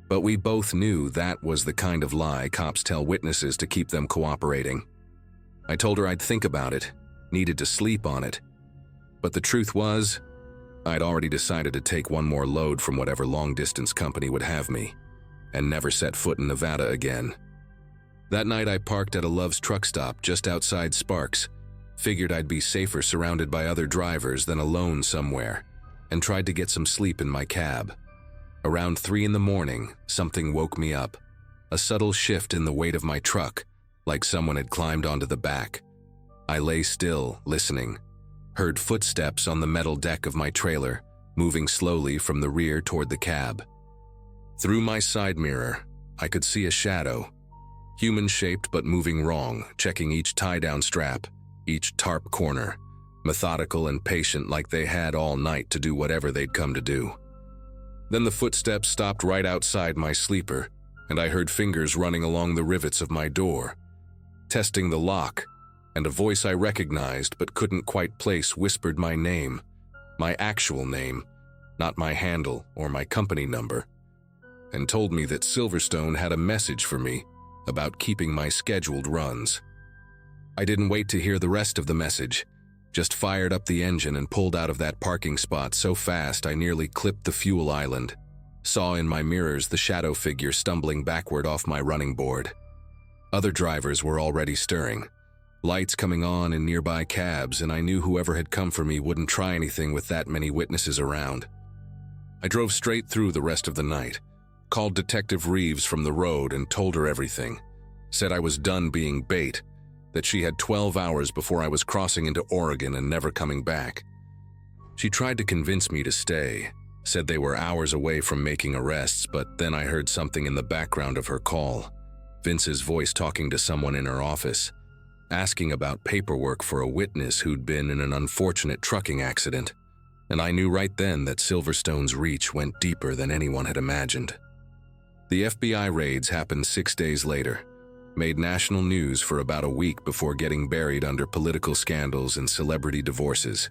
but we both knew that was the kind of lie cops tell witnesses to keep them cooperating. I told her I'd think about it, needed to sleep on it, but the truth was, I'd already decided to take one more load from whatever long-distance company would have me, and never set foot in Nevada again. That night I parked at a Love's truck stop just outside Sparks, figured I'd be safer surrounded by other drivers than alone somewhere, and tried to get some sleep in my cab. Around 3 a.m, something woke me up, a subtle shift in the weight of my truck, like someone had climbed onto the back. I lay still, listening, heard footsteps on the metal deck of my trailer, moving slowly from the rear toward the cab. Through my side mirror, I could see a shadow, human-shaped but moving wrong, checking each tie-down strap, each tarp corner, methodical and patient like they had all night to do whatever they'd come to do. Then the footsteps stopped right outside my sleeper, and I heard fingers running along the rivets of my door, testing the lock, and a voice I recognized but couldn't quite place whispered my name, my actual name, not my handle or my company number, and told me that Silverstone had a message for me about keeping my scheduled runs. I didn't wait to hear the rest of the message, just fired up the engine and pulled out of that parking spot so fast I nearly clipped the fuel island, saw in my mirrors the shadow figure stumbling backward off my running board. Other drivers were already stirring, lights coming on in nearby cabs, and I knew whoever had come for me wouldn't try anything with that many witnesses around. I drove straight through the rest of the night, called Detective Reeves from the road and told her everything, said I was done being bait, that she had 12 hours before I was crossing into Oregon and never coming back. She tried to convince me to stay, said they were hours away from making arrests, but then I heard something in the background of her call, Vince's voice talking to someone in her office, asking about paperwork for a witness who'd been in an unfortunate trucking accident, and I knew right then that Silverstone's reach went deeper than anyone had imagined. The FBI raids happened 6 days later, made national news for about a week before getting buried under political scandals and celebrity divorces.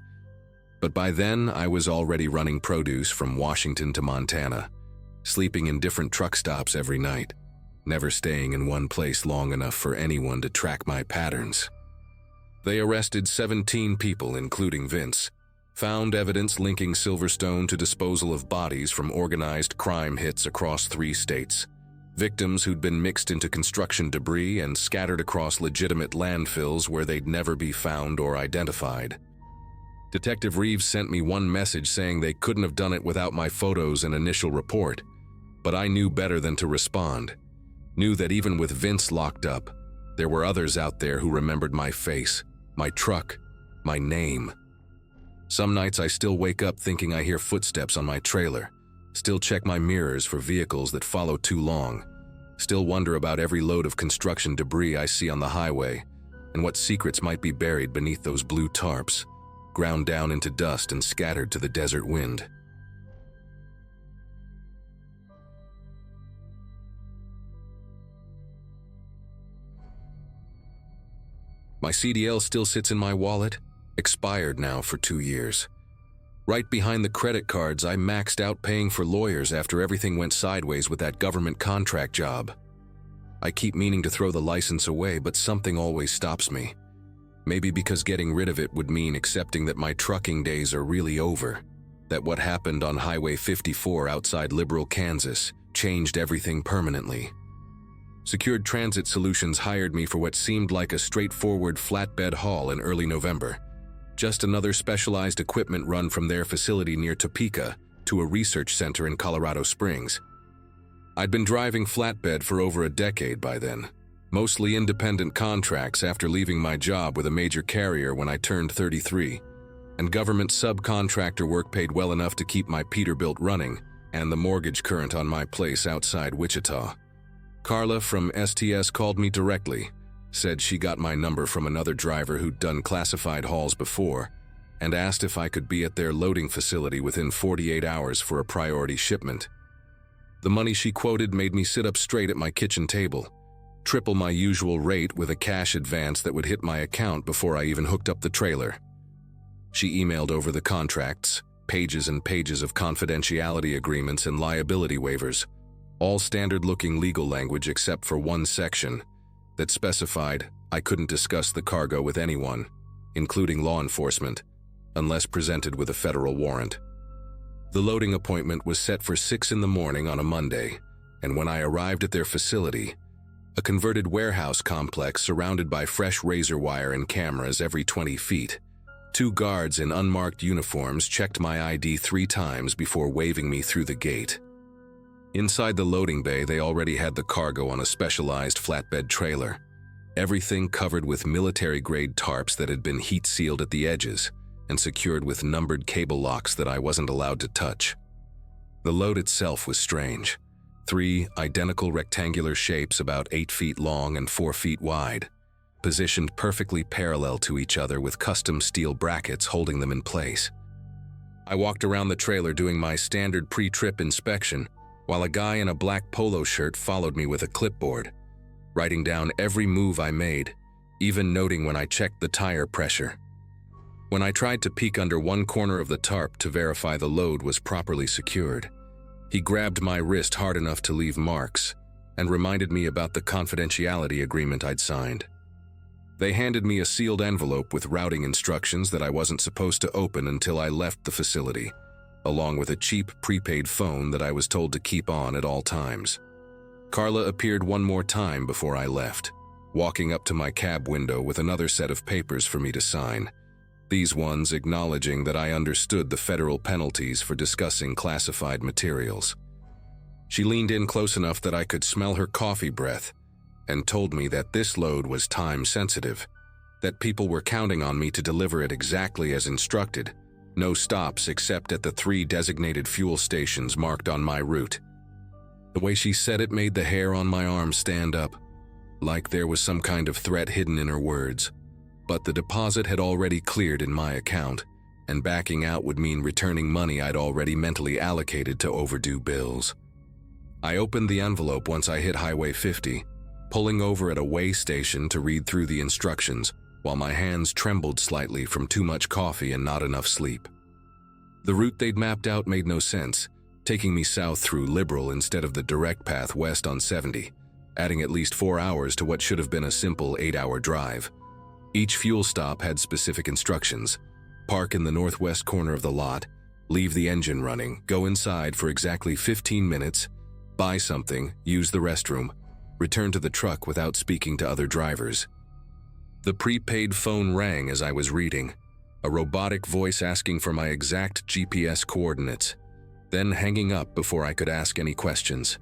But by then, I was already running produce from Washington to Montana, sleeping in different truck stops every night, never staying in one place long enough for anyone to track my patterns. They arrested 17 people, including Vince, found evidence linking Silverstone to disposal of bodies from organized crime hits across 3 states, victims who'd been mixed into construction debris and scattered across legitimate landfills where they'd never be found or identified. Detective Reeves sent me one message saying they couldn't have done it without my photos and initial report, but I knew better than to respond. Knew that even with Vince locked up, there were others out there who remembered my face, my truck, my name. Some nights I still wake up thinking I hear footsteps on my trailer, still check my mirrors for vehicles that follow too long, Still wonder about every load of construction debris I see on the highway, and what secrets might be buried beneath those blue tarps, ground down into dust and scattered to the desert wind. My CDL still sits in my wallet, expired now for 2 years. Right behind the credit cards I maxed out paying for lawyers after everything went sideways with that government contract job. I keep meaning to throw the license away, but something always stops me. Maybe because getting rid of it would mean accepting that my trucking days are really over, that what happened on Highway 54 outside Liberal, Kansas, changed everything permanently. Secured Transit Solutions hired me for what seemed like a straightforward flatbed haul in early November. Just another specialized equipment run from their facility near Topeka to a research center in Colorado Springs. I'd been driving flatbed for over a decade by then, mostly independent contracts after leaving my job with a major carrier when I turned 33, and government subcontractor work paid well enough to keep my Peterbilt running and the mortgage current on my place outside Wichita. Carla from STS called me directly, said she got my number from another driver who'd done classified hauls before, and asked if I could be at their loading facility within 48 hours for a priority shipment. The money she quoted made me sit up straight at my kitchen table, triple my usual rate with a cash advance that would hit my account before I even hooked up the trailer. She emailed over the contracts, pages and pages of confidentiality agreements and liability waivers, all standard-looking legal language except for one section that specified I couldn't discuss the cargo with anyone, including law enforcement, unless presented with a federal warrant. The loading appointment was set for 6 in the morning on a Monday, and when I arrived at their facility, a converted warehouse complex surrounded by fresh razor wire and cameras every 20 feet, 2 guards in unmarked uniforms checked my ID 3 times before waving me through the gate. Inside the loading bay, they already had the cargo on a specialized flatbed trailer, everything covered with military-grade tarps that had been heat-sealed at the edges and secured with numbered cable locks that I wasn't allowed to touch. The load itself was strange. 3 identical rectangular shapes about 8 feet long and 4 feet wide, positioned perfectly parallel to each other with custom steel brackets holding them in place. I walked around the trailer doing my standard pre-trip inspection, while a guy in a black polo shirt followed me with a clipboard, writing down every move I made, even noting when I checked the tire pressure. When I tried to peek under one corner of the tarp to verify the load was properly secured, he grabbed my wrist hard enough to leave marks and reminded me about the confidentiality agreement I'd signed. They handed me a sealed envelope with routing instructions that I wasn't supposed to open until I left the facility, along with a cheap prepaid phone that I was told to keep on at all times. Carla appeared one more time before I left, walking up to my cab window with another set of papers for me to sign, these ones acknowledging that I understood the federal penalties for discussing classified materials. She leaned in close enough that I could smell her coffee breath and told me that this load was time-sensitive, that people were counting on me to deliver it exactly as instructed, no stops except at the 3 designated fuel stations marked on my route. The way she said it made the hair on my arm stand up, like there was some kind of threat hidden in her words. But the deposit had already cleared in my account, and backing out would mean returning money I'd already mentally allocated to overdue bills. I opened the envelope once I hit Highway 50, pulling over at a way station to read through the instructions, while my hands trembled slightly from too much coffee and not enough sleep. The route they'd mapped out made no sense, taking me south through Liberal instead of the direct path west on 70, adding at least 4 hours to what should have been a simple 8-hour drive. Each fuel stop had specific instructions: park in the northwest corner of the lot, leave the engine running, go inside for exactly 15 minutes, buy something, use the restroom, return to the truck without speaking to other drivers. The prepaid phone rang as I was reading, a robotic voice asking for my exact GPS coordinates, then hanging up before I could ask any questions.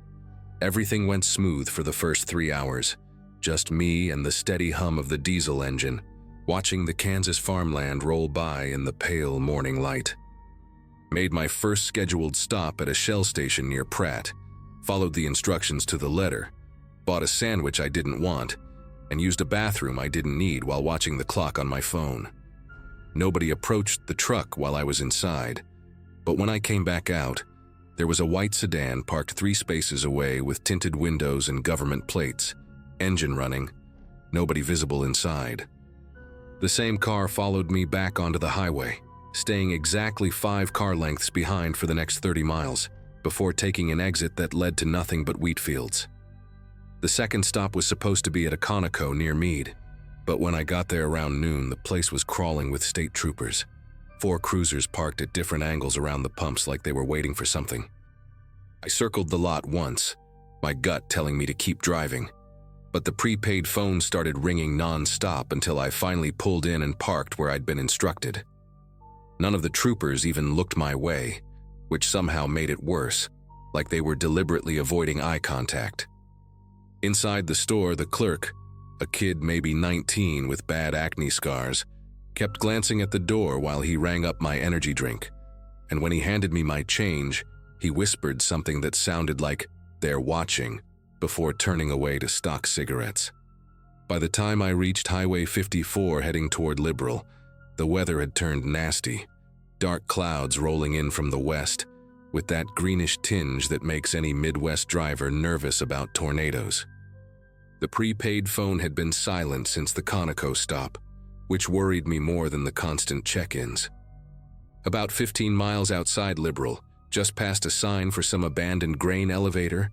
Everything went smooth for the first 3 hours, just me and the steady hum of the diesel engine, watching the Kansas farmland roll by in the pale morning light. Made my first scheduled stop at a Shell station near Pratt, followed the instructions to the letter, bought a sandwich I didn't want, and used a bathroom I didn't need while watching the clock on my phone. Nobody approached the truck while I was inside, but when I came back out, there was a white sedan parked 3 spaces away with tinted windows and government plates, engine running, nobody visible inside. The same car followed me back onto the highway, staying exactly 5 car lengths behind for the next 30 miles, before taking an exit that led to nothing but wheat fields. The second stop was supposed to be at a Conoco near Meade, but when I got there around noon, the place was crawling with state troopers. 4 cruisers parked at different angles around the pumps like they were waiting for something. I circled the lot once, my gut telling me to keep driving, but the prepaid phone started ringing non-stop until I finally pulled in and parked where I'd been instructed. None of the troopers even looked my way, which somehow made it worse, like they were deliberately avoiding eye contact. Inside the store, the clerk, a kid maybe 19 with bad acne scars, kept glancing at the door while he rang up my energy drink, and when he handed me my change, he whispered something that sounded like, "They're watching," before turning away to stock cigarettes. By the time I reached Highway 54 heading toward Liberal, the weather had turned nasty, dark clouds rolling in from the west, with that greenish tinge that makes any Midwest driver nervous about tornadoes. The prepaid phone had been silent since the Conoco stop, which worried me more than the constant check-ins. About 15 miles outside Liberal, just past a sign for some abandoned grain elevator,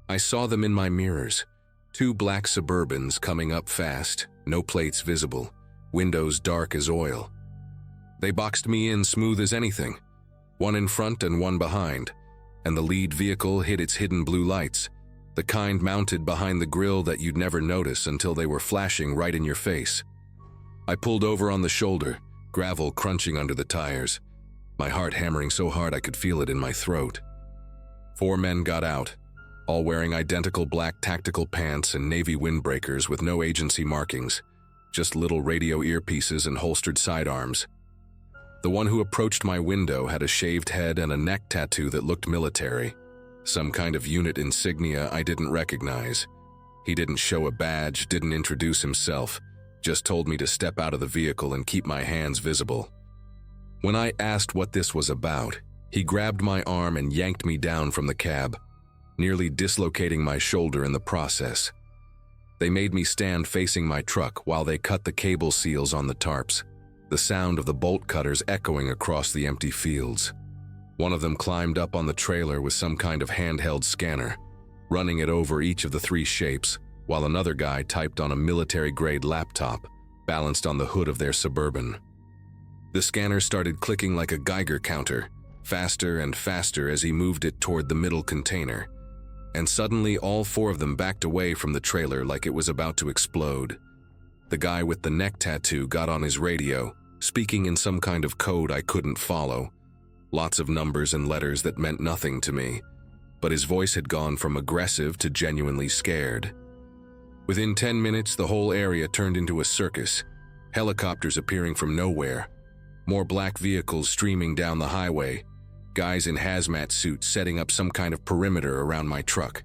I saw them in my mirrors, 2 black Suburbans coming up fast, no plates visible, windows dark as oil. They boxed me in smooth as anything, 1 in front and 1 behind, and the lead vehicle hid its hidden blue lights, the kind mounted behind the grille that you'd never notice until they were flashing right in your face. I pulled over on the shoulder, gravel crunching under the tires, my heart hammering so hard I could feel it in my throat. 4 men got out, all wearing identical black tactical pants and navy windbreakers with no agency markings, just little radio earpieces and holstered sidearms. The one who approached my window had a shaved head and a neck tattoo that looked military, some kind of unit insignia I didn't recognize. He didn't show a badge, didn't introduce himself, just told me to step out of the vehicle and keep my hands visible. When I asked what this was about, he grabbed my arm and yanked me down from the cab, nearly dislocating my shoulder in the process. They made me stand facing my truck while they cut the cable seals on the tarps, the sound of the bolt cutters echoing across the empty fields. One of them climbed up on the trailer with some kind of handheld scanner, running it over each of the 3 shapes, while another guy typed on a military-grade laptop balanced on the hood of their Suburban. The scanner started clicking like a Geiger counter, faster and faster as he moved it toward the middle container, and suddenly all 4 of them backed away from the trailer like it was about to explode. The guy with the neck tattoo got on his radio, speaking in some kind of code I couldn't follow, lots of numbers and letters that meant nothing to me, but his voice had gone from aggressive to genuinely scared. Within 10 minutes, the whole area turned into a circus, helicopters appearing from nowhere, more black vehicles streaming down the highway, guys in hazmat suits setting up some kind of perimeter around my truck.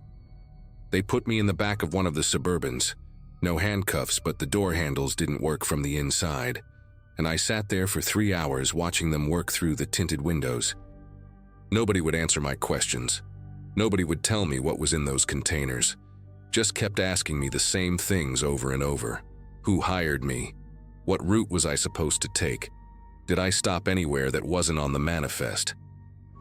They put me in the back of one of the Suburbans, no handcuffs, but the door handles didn't work from the inside, and I sat there for 3 hours watching them work through the tinted windows. Nobody would answer my questions. Nobody would tell me what was in those containers. Just kept asking me the same things over and over. Who hired me? What route was I supposed to take? Did I stop anywhere that wasn't on the manifest?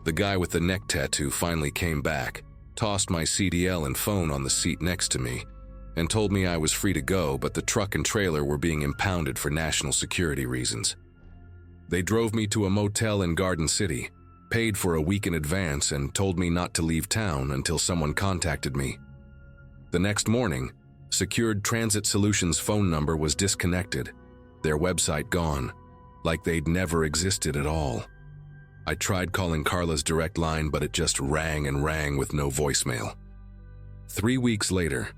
The guy with the neck tattoo finally came back, tossed my CDL and phone on the seat next to me, and told me I was free to go, but the truck and trailer were being impounded for national security reasons. They drove me to a motel in Garden City, paid for a week in advance, and told me not to leave town until someone contacted me. The next morning, Secured Transit Solutions' phone number was disconnected, their website gone, like they'd never existed at all. I tried calling Carla's direct line, but it just rang and rang with no voicemail. 3 weeks later,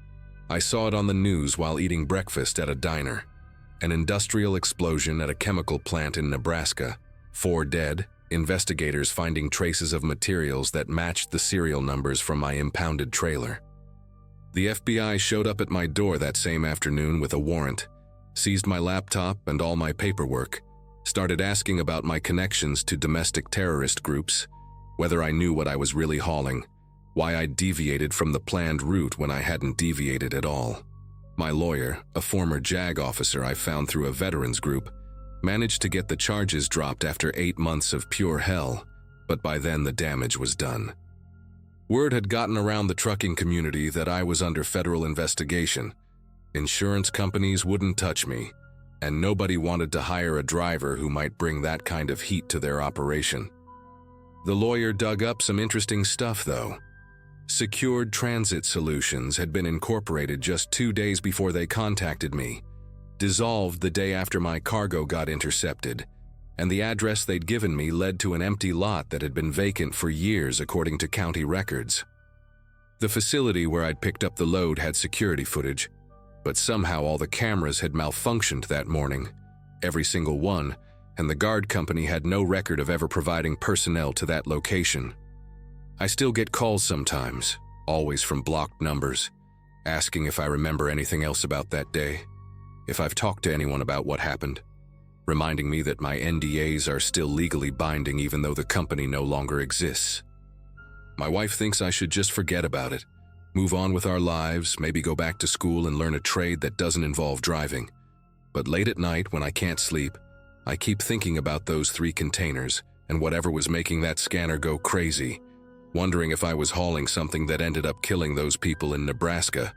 I saw it on the news while eating breakfast at a diner. An industrial explosion at a chemical plant in Nebraska. 4 dead, investigators finding traces of materials that matched the serial numbers from my impounded trailer. The FBI showed up at my door that same afternoon with a warrant, seized my laptop and all my paperwork, started asking about my connections to domestic terrorist groups, whether I knew what I was really hauling, why I'd deviated from the planned route when I hadn't deviated at all. My lawyer, a former JAG officer I found through a veterans group, managed to get the charges dropped after 8 months of pure hell, but by then the damage was done. Word had gotten around the trucking community that I was under federal investigation. Insurance companies wouldn't touch me, and nobody wanted to hire a driver who might bring that kind of heat to their operation. The lawyer dug up some interesting stuff, though. Secured Transit Solutions had been incorporated just 2 days before they contacted me, dissolved the day after my cargo got intercepted, and the address they'd given me led to an empty lot that had been vacant for years according to county records. The facility where I'd picked up the load had security footage, but somehow all the cameras had malfunctioned that morning, every single one, and the guard company had no record of ever providing personnel to that location. I still get calls sometimes, always from blocked numbers, asking if I remember anything else about that day, if I've talked to anyone about what happened, reminding me that my NDAs are still legally binding even though the company no longer exists. My wife thinks I should just forget about it, move on with our lives, maybe go back to school and learn a trade that doesn't involve driving. But late at night, when I can't sleep, I keep thinking about those 3 containers and whatever was making that scanner go crazy, wondering if I was hauling something that ended up killing those people in Nebraska,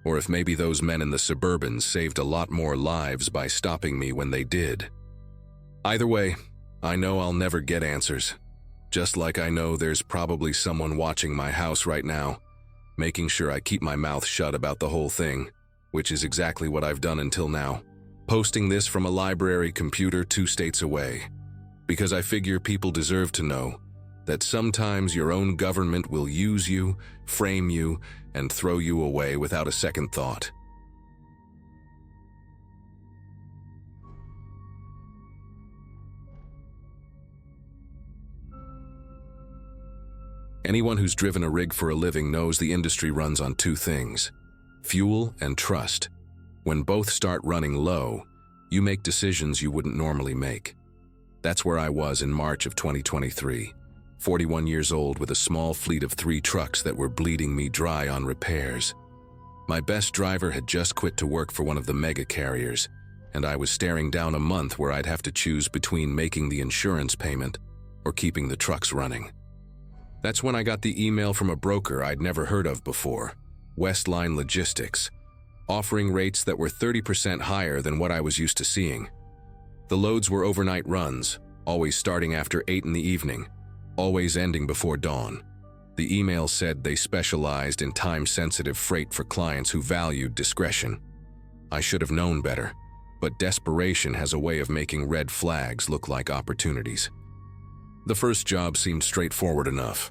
or if maybe those men in the Suburbans saved a lot more lives by stopping me when they did. Either way, I know I'll never get answers, just like I know there's probably someone watching my house right now, making sure I keep my mouth shut about the whole thing, which is exactly what I've done until now, posting this from a library computer 2 states away, because I figure people deserve to know that sometimes your own government will use you, frame you, and throw you away without a second thought. Anyone who's driven a rig for a living knows the industry runs on 2 things: fuel and trust. When both start running low, you make decisions you wouldn't normally make. That's where I was in March of 2023. 41 years old with a small fleet of 3 trucks that were bleeding me dry on repairs. My best driver had just quit to work for one of the mega carriers, and I was staring down a month where I'd have to choose between making the insurance payment or keeping the trucks running. That's when I got the email from a broker I'd never heard of before, Westline Logistics, offering rates that were 30% higher than what I was used to seeing. The loads were overnight runs, always starting after 8 in the evening, always ending before dawn. The email said they specialized in time-sensitive freight for clients who valued discretion. I should have known better, but desperation has a way of making red flags look like opportunities. The first job seemed straightforward enough.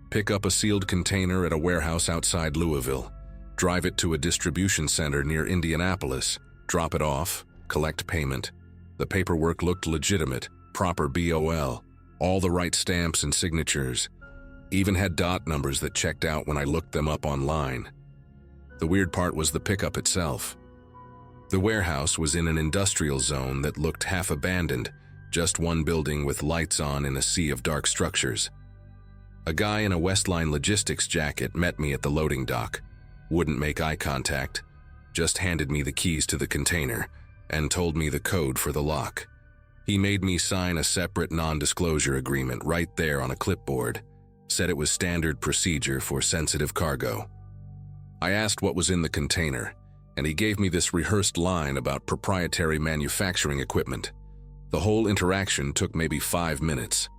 Pick up a sealed container at a warehouse outside Louisville, drive it to a distribution center near Indianapolis, drop it off, collect payment. The paperwork looked legitimate, proper BOL, all the right stamps and signatures, even had dot numbers that checked out when I looked them up online. The weird part was the pickup itself. The warehouse was in an industrial zone that looked half abandoned, just one building with lights on in a sea of dark structures. A guy in a Westline Logistics jacket met me at the loading dock, wouldn't make eye contact, just handed me the keys to the container and told me the code for the lock. He made me sign a separate non-disclosure agreement right there on a clipboard, said it was standard procedure for sensitive cargo. I asked what was in the container, and he gave me this rehearsed line about proprietary manufacturing equipment. The whole interaction took maybe 5 minutes.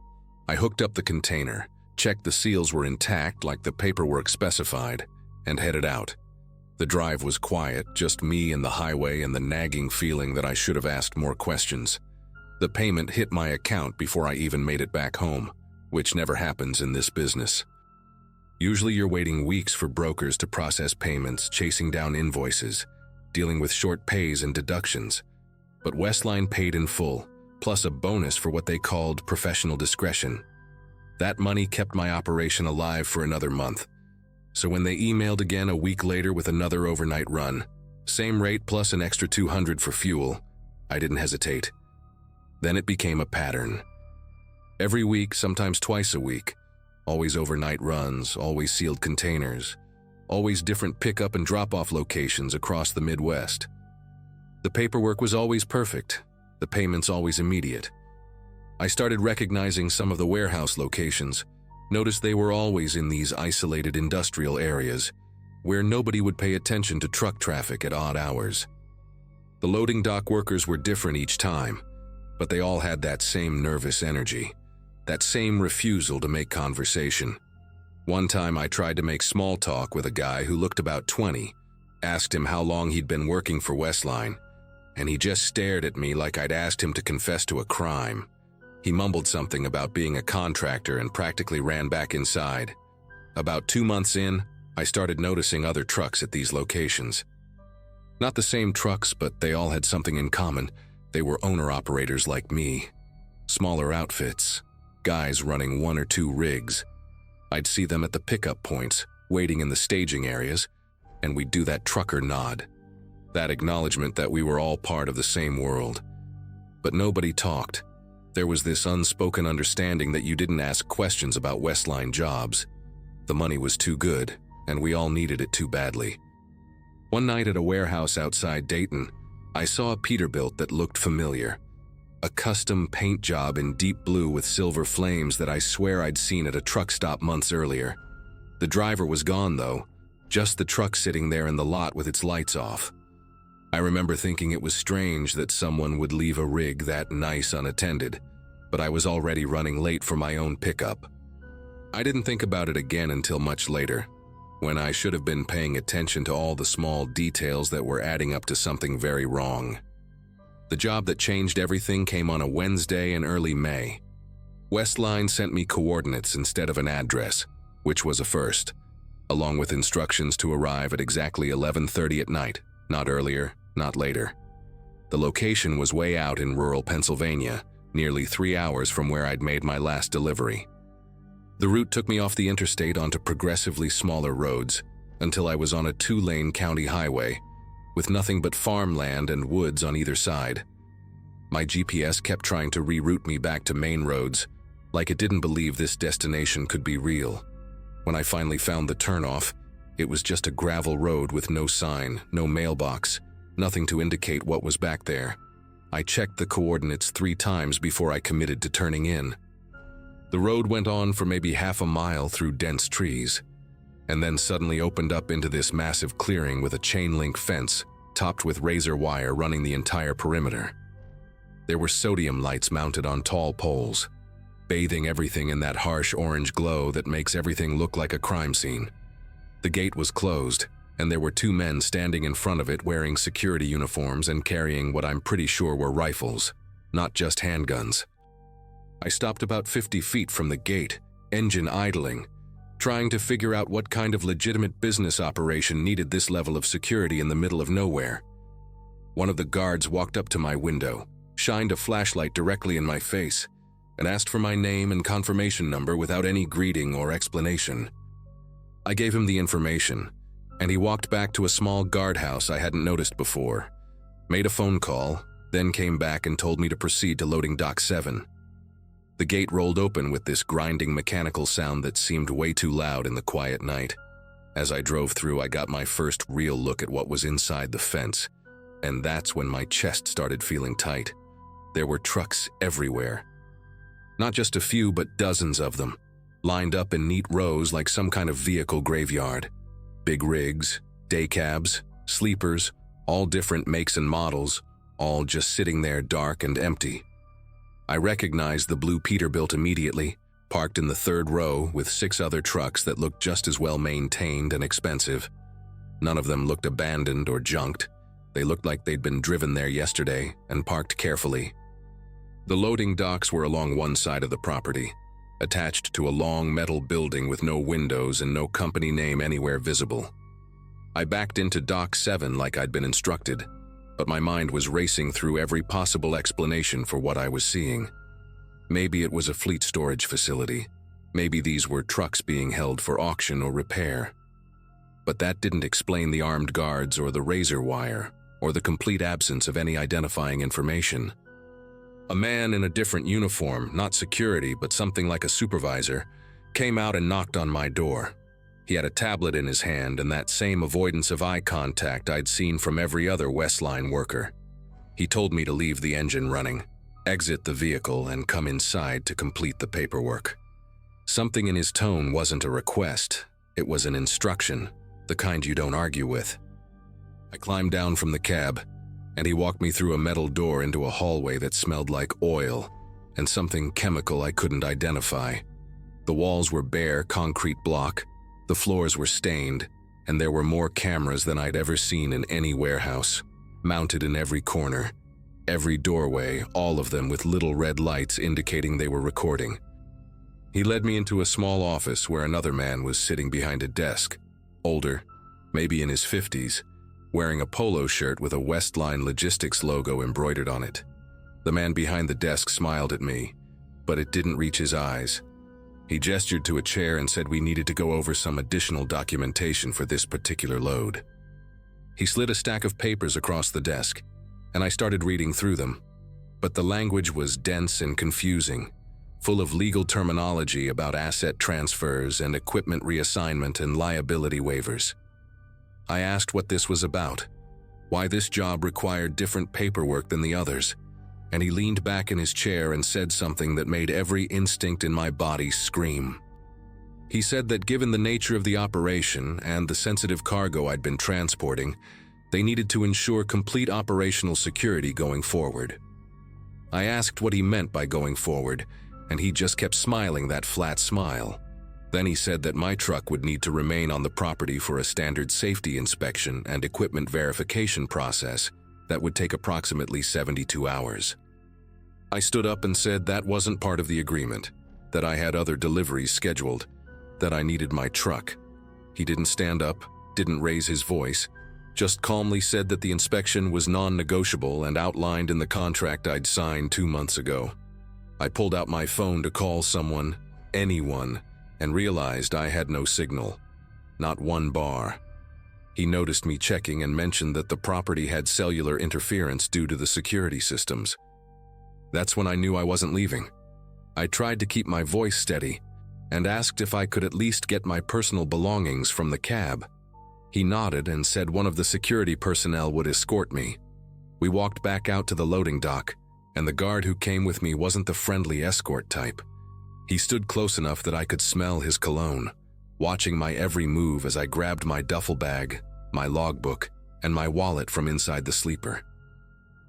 I hooked up the container, checked the seals were intact like the paperwork specified, and headed out. The drive was quiet, just me and the highway and the nagging feeling that I should have asked more questions. The payment hit my account before I even made it back home, which never happens in this business. Usually you're waiting weeks for brokers to process payments, chasing down invoices, dealing with short pays and deductions. But Westline paid in full, plus a bonus for what they called professional discretion. That money kept my operation alive for another month. So when they emailed again a week later with another overnight run, same rate plus an extra $200 for fuel, I didn't hesitate. Then it became a pattern. Every week, sometimes twice a week, always overnight runs, always sealed containers, always different pickup and drop-off locations across the Midwest. The paperwork was always perfect, the payments always immediate. I started recognizing some of the warehouse locations, noticed they were always in these isolated industrial areas, where nobody would pay attention to truck traffic at odd hours. The loading dock workers were different each time, but they all had that same nervous energy, that same refusal to make conversation. One time I tried to make small talk with a guy who looked about 20, asked him how long he'd been working for Westline, and he just stared at me like I'd asked him to confess to a crime. He mumbled something about being a contractor and practically ran back inside. About 2 months in, I started noticing other trucks at these locations. Not the same trucks, but they all had something in common. They were owner-operators like me. Smaller outfits, guys running 1 or 2 rigs. I'd see them at the pickup points, waiting in the staging areas, and we'd do that trucker nod. That acknowledgement that we were all part of the same world. But nobody talked. There was this unspoken understanding that you didn't ask questions about Westline jobs. The money was too good, and we all needed it too badly. One night at a warehouse outside Dayton, I saw a Peterbilt that looked familiar. A custom paint job in deep blue with silver flames that I swear I'd seen at a truck stop months earlier. The driver was gone though, just the truck sitting there in the lot with its lights off. I remember thinking it was strange that someone would leave a rig that nice unattended, but I was already running late for my own pickup. I didn't think about it again until much later, when I should have been paying attention to all the small details that were adding up to something very wrong. The job that changed everything came on a Wednesday in early May. Westline sent me coordinates instead of an address, which was a first, along with instructions to arrive at exactly 11:30 at night, not earlier, not later. The location was way out in rural Pennsylvania, nearly 3 hours from where I'd made my last delivery. The route took me off the interstate onto progressively smaller roads until I was on a 2-lane county highway with nothing but farmland and woods on either side. My GPS kept trying to reroute me back to main roads, like it didn't believe this destination could be real. When I finally found the turnoff, it was just a gravel road with no sign, no mailbox, nothing to indicate what was back there. I checked the coordinates 3 times before I committed to turning in. The road went on for maybe half a mile through dense trees, and then suddenly opened up into this massive clearing with a chain-link fence topped with razor wire running the entire perimeter. There were sodium lights mounted on tall poles, bathing everything in that harsh orange glow that makes everything look like a crime scene. The gate was closed, and there were 2 men standing in front of it wearing security uniforms and carrying what I'm pretty sure were rifles, not just handguns. I stopped about 50 feet from the gate, engine idling, trying to figure out what kind of legitimate business operation needed this level of security in the middle of nowhere. One of the guards walked up to my window, shined a flashlight directly in my face, and asked for my name and confirmation number without any greeting or explanation. I gave him the information, and he walked back to a small guardhouse I hadn't noticed before, made a phone call, then came back and told me to proceed to loading dock 7. The gate rolled open with this grinding mechanical sound that seemed way too loud in the quiet night. As I drove through, I got my first real look at what was inside the fence, and that's when my chest started feeling tight. There were trucks everywhere. Not just a few, but dozens of them, lined up in neat rows like some kind of vehicle graveyard. Big rigs, day cabs, sleepers, all different makes and models, all just sitting there dark and empty. I recognized the blue Peterbilt immediately, parked in the 3rd row with 6 other trucks that looked just as well maintained and expensive. None of them looked abandoned or junked. They looked like they'd been driven there yesterday and parked carefully. The loading docks were along one side of the property, attached to a long metal building with no windows and no company name anywhere visible. I backed into dock 7 like I'd been instructed, but my mind was racing through every possible explanation for what I was seeing. Maybe it was a fleet storage facility. Maybe these were trucks being held for auction or repair. But that didn't explain the armed guards or the razor wire, or the complete absence of any identifying information. A man in a different uniform, not security but something like a supervisor, came out and knocked on my door. He had a tablet in his hand and that same avoidance of eye contact I'd seen from every other Westline worker. He told me to leave the engine running, exit the vehicle, and come inside to complete the paperwork. Something in his tone wasn't a request, it was an instruction, the kind you don't argue with. I climbed down from the cab, and he walked me through a metal door into a hallway that smelled like oil and something chemical I couldn't identify. The walls were bare concrete block, the floors were stained, and there were more cameras than I'd ever seen in any warehouse, mounted in every corner, every doorway, all of them with little red lights indicating they were recording. He led me into a small office where another man was sitting behind a desk, older, maybe in his 50s, wearing a polo shirt with a Westline Logistics logo embroidered on it. The man behind the desk smiled at me, but it didn't reach his eyes. He gestured to a chair and said we needed to go over some additional documentation for this particular load. He slid a stack of papers across the desk, and I started reading through them. But the language was dense and confusing, full of legal terminology about asset transfers and equipment reassignment and liability waivers. I asked what this was about, why this job required different paperwork than the others, and he leaned back in his chair and said something that made every instinct in my body scream. He said that given the nature of the operation and the sensitive cargo I'd been transporting, they needed to ensure complete operational security going forward. I asked what he meant by going forward, and he just kept smiling that flat smile. Then he said that my truck would need to remain on the property for a standard safety inspection and equipment verification process that would take approximately 72 hours. I stood up and said that wasn't part of the agreement, that I had other deliveries scheduled, that I needed my truck. He didn't stand up, didn't raise his voice, just calmly said that the inspection was non-negotiable and outlined in the contract I'd signed 2 months ago. I pulled out my phone to call someone, anyone, and realized I had no signal. Not one bar. He noticed me checking and mentioned that the property had cellular interference due to the security systems. That's when I knew I wasn't leaving. I tried to keep my voice steady and asked if I could at least get my personal belongings from the cab. He nodded and said one of the security personnel would escort me. We walked back out to the loading dock, and the guard who came with me wasn't the friendly escort type. He stood close enough that I could smell his cologne, watching my every move as I grabbed my duffel bag, my logbook, and my wallet from inside the sleeper.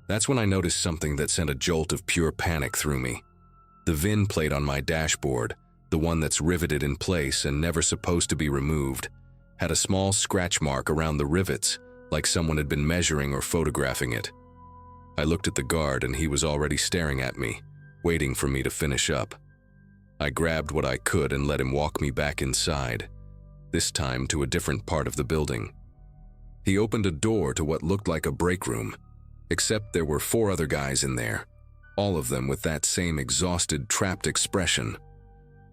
That's when I noticed something that sent a jolt of pure panic through me. The VIN plate on my dashboard, the one that's riveted in place and never supposed to be removed, had a small scratch mark around the rivets, like someone had been measuring or photographing it. I looked at the guard and he was already staring at me, waiting for me to finish up. I grabbed what I could and let him walk me back inside, this time to a different part of the building. He opened a door to what looked like a break room, except there were 4 other guys in there, all of them with that same exhausted, trapped expression.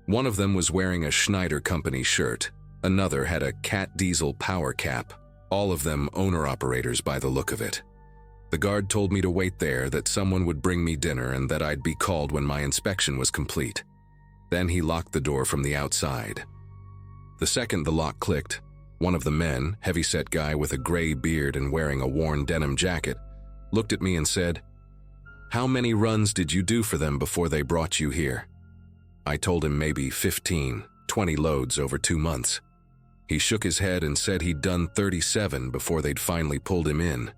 One of them was wearing a Schneider Company shirt, another had a Cat Diesel power cap, all of them owner-operators by the look of it. The guard told me to wait there, that someone would bring me dinner and that I'd be called when my inspection was complete. Then he locked the door from the outside. The second the lock clicked, one of the men, heavy-set guy with a gray beard and wearing a worn denim jacket, looked at me and said, "How many runs did you do for them before they brought you here?" I told him maybe 15, 20 loads over 2 months. He shook his head and said he'd done 37 before they'd finally pulled him in.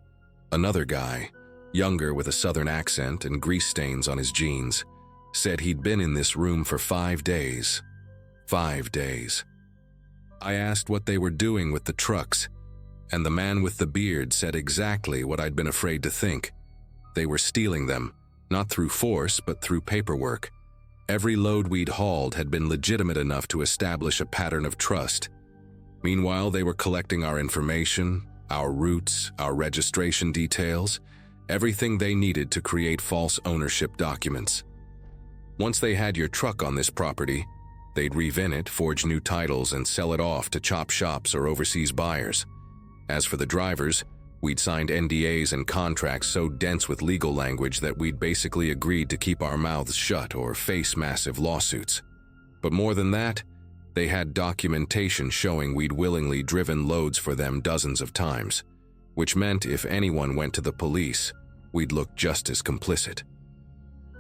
Another guy, younger with a southern accent and grease stains on his jeans, said he'd been in this room for 5 days. 5 days. I asked what they were doing with the trucks, and the man with the beard said exactly what I'd been afraid to think. They were stealing them, not through force but through paperwork. Every load we'd hauled had been legitimate enough to establish a pattern of trust. Meanwhile, they were collecting our information, our routes, our registration details, everything they needed to create false ownership documents. Once they had your truck on this property, They'd revin it, forge new titles, and sell it off to chop shops or overseas buyers. As for the drivers, we'd signed NDAs and contracts so dense with legal language that we'd basically agreed to keep our mouths shut or face massive lawsuits. But more than that, they had documentation showing we'd willingly driven loads for them dozens of times, which meant if anyone went to the police, we'd look just as complicit.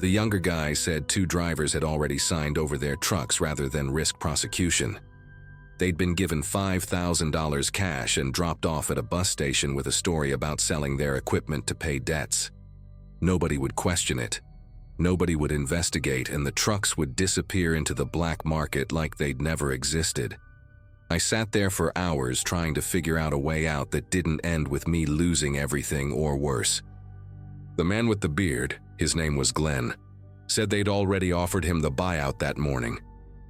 The younger guy said 2 drivers had already signed over their trucks rather than risk prosecution. They'd been given $5,000 cash and dropped off at a bus station with a story about selling their equipment to pay debts. Nobody would question it. Nobody would investigate, and the trucks would disappear into the black market like they'd never existed. I sat there for hours trying to figure out a way out that didn't end with me losing everything or worse. The man with the beard, his name was Glenn, said they'd already offered him the buyout that morning,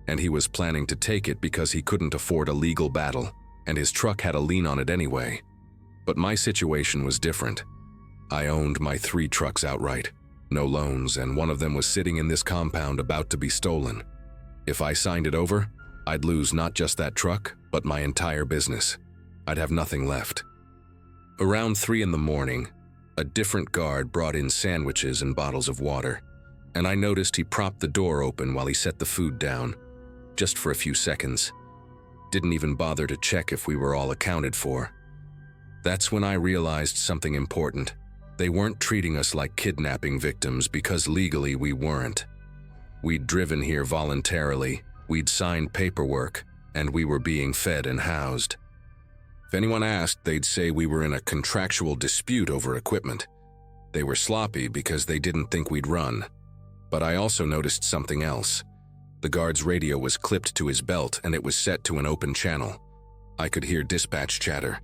and he was planning to take it because he couldn't afford a legal battle, and his truck had a lien on it anyway. But my situation was different. I owned my 3 trucks outright, no loans, and one of them was sitting in this compound about to be stolen. If I signed it over, I'd lose not just that truck, but my entire business. I'd have nothing left. Around 3 in the morning, a different guard brought in sandwiches and bottles of water, and I noticed he propped the door open while he set the food down, just for a few seconds. Didn't even bother to check if we were all accounted for. That's when I realized something important. They weren't treating us like kidnapping victims because legally we weren't. We'd driven here voluntarily, we'd signed paperwork, and we were being fed and housed. If anyone asked, they'd say we were in a contractual dispute over equipment. They were sloppy because they didn't think we'd run. But I also noticed something else. The guard's radio was clipped to his belt and it was set to an open channel. I could hear dispatch chatter,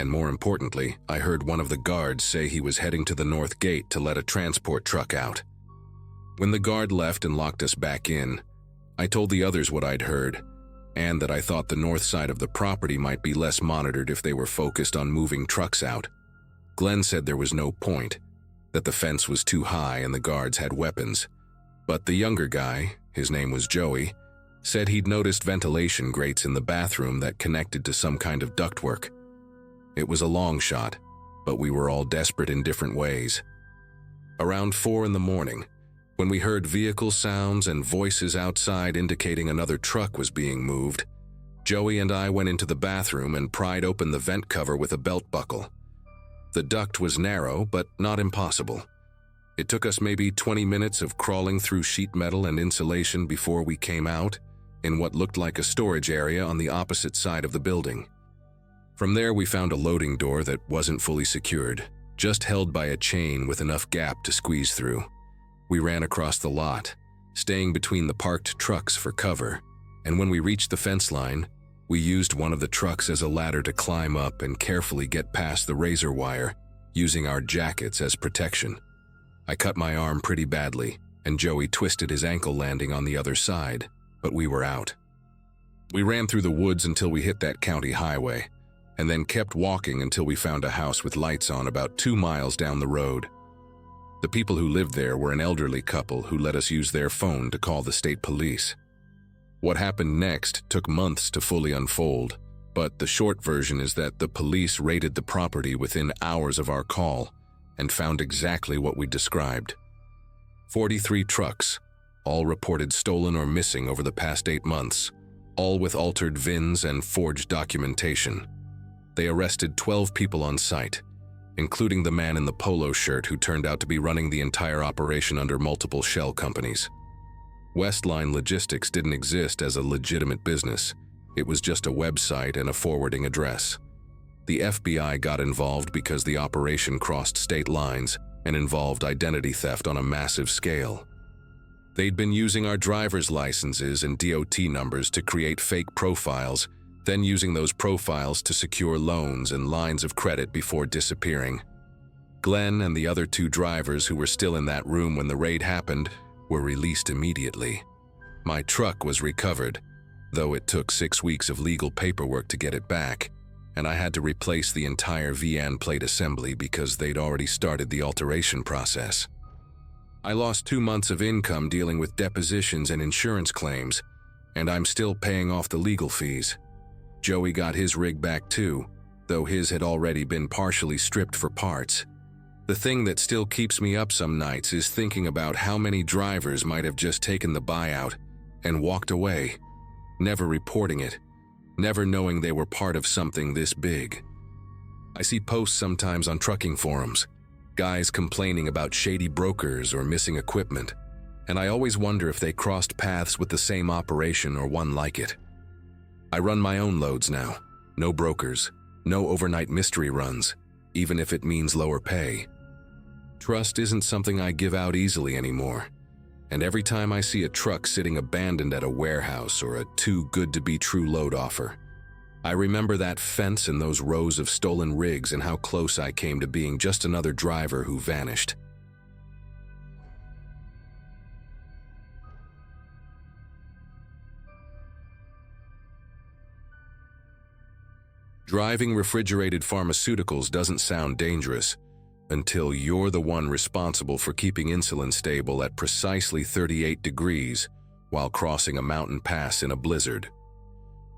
and more importantly, I heard one of the guards say he was heading to the north gate to let a transport truck out. When the guard left and locked us back in, I told the others what I'd heard, and that I thought the north side of the property might be less monitored if they were focused on moving trucks out. Glenn said there was no point, that the fence was too high and the guards had weapons. But the younger guy, his name was Joey, said he'd noticed ventilation grates in the bathroom that connected to some kind of ductwork. It was a long shot, but we were all desperate in different ways. Around 4 in the morning, when we heard vehicle sounds and voices outside indicating another truck was being moved, Joey and I went into the bathroom and pried open the vent cover with a belt buckle. The duct was narrow, but not impossible. It took us maybe 20 minutes of crawling through sheet metal and insulation before we came out in what looked like a storage area on the opposite side of the building. From there, we found a loading door that wasn't fully secured, just held by a chain with enough gap to squeeze through. We ran across the lot, staying between the parked trucks for cover, and when we reached the fence line, we used one of the trucks as a ladder to climb up and carefully get past the razor wire, using our jackets as protection. I cut my arm pretty badly, and Joey twisted his ankle landing on the other side, but we were out. We ran through the woods until we hit that county highway, and then kept walking until we found a house with lights on about 2 miles down the road. The people who lived there were an elderly couple who let us use their phone to call the state police. What happened next took months to fully unfold, but the short version is that the police raided the property within hours of our call and found exactly what we described. 43 trucks, all reported stolen or missing over the past 8 months, all with altered VINs and forged documentation. They arrested 12 people on site, including the man in the polo shirt who turned out to be running the entire operation under multiple shell companies. Westline Logistics didn't exist as a legitimate business. It was just a website and a forwarding address. The FBI got involved because the operation crossed state lines and involved identity theft on a massive scale. They'd been using our driver's licenses and DOT numbers to create fake profiles, then using those profiles to secure loans and lines of credit before disappearing. Glenn and the other 2 drivers who were still in that room when the raid happened were released immediately. My truck was recovered, though it took 6 weeks of legal paperwork to get it back, and I had to replace the entire VN plate assembly because they'd already started the alteration process. I lost 2 months of income dealing with depositions and insurance claims, And I'm still paying off the legal fees. Joey got his rig back too, though his had already been partially stripped for parts. The thing that still keeps me up some nights is thinking about how many drivers might have just taken the buyout and walked away, never reporting it, never knowing they were part of something this big. I see posts sometimes on trucking forums, guys complaining about shady brokers or missing equipment, and I always wonder if they crossed paths with the same operation or one like it. I run my own loads now, no brokers, no overnight mystery runs, even if it means lower pay. Trust isn't something I give out easily anymore, and every time I see a truck sitting abandoned at a warehouse or a too-good-to-be-true load offer, I remember that fence and those rows of stolen rigs and how close I came to being just another driver who vanished. Driving refrigerated pharmaceuticals doesn't sound dangerous until you're the one responsible for keeping insulin stable at precisely 38 degrees while crossing a mountain pass in a blizzard.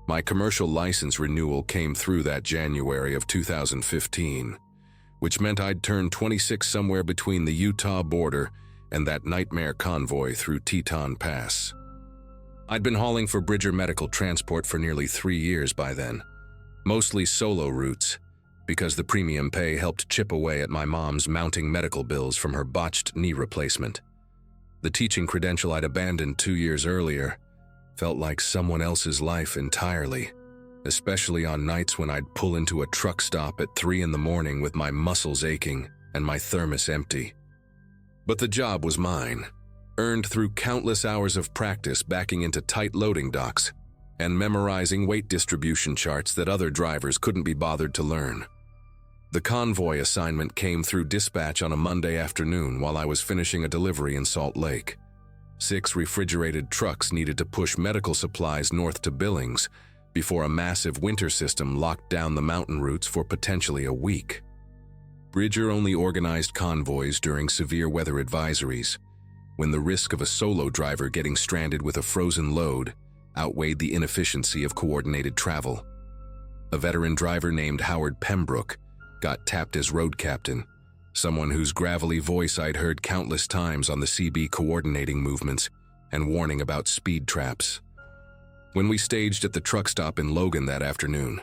My commercial license renewal came through that January of 2015, which meant I'd turned 26 somewhere between the Utah border and that nightmare convoy through Teton Pass. I'd been hauling for Bridger Medical Transport for nearly 3 years by then, mostly solo routes, because the premium pay helped chip away at my mom's mounting medical bills from her botched knee replacement. The teaching credential I'd abandoned 2 years earlier felt like someone else's life entirely, especially on nights when I'd pull into a truck stop at 3 in the morning with my muscles aching and my thermos empty. But the job was mine, earned through countless hours of practice backing into tight loading docks and memorizing weight distribution charts that other drivers couldn't be bothered to learn. The convoy assignment came through dispatch on a Monday afternoon while I was finishing a delivery in Salt Lake. 6 refrigerated trucks needed to push medical supplies north to Billings before a massive winter system locked down the mountain routes for potentially a week. Bridger only organized convoys during severe weather advisories, when the risk of a solo driver getting stranded with a frozen load outweighed the inefficiency of coordinated travel. A veteran driver named Howard Pembroke got tapped as road captain, someone whose gravelly voice I'd heard countless times on the CB coordinating movements and warning about speed traps. When we staged at the truck stop in Logan that afternoon,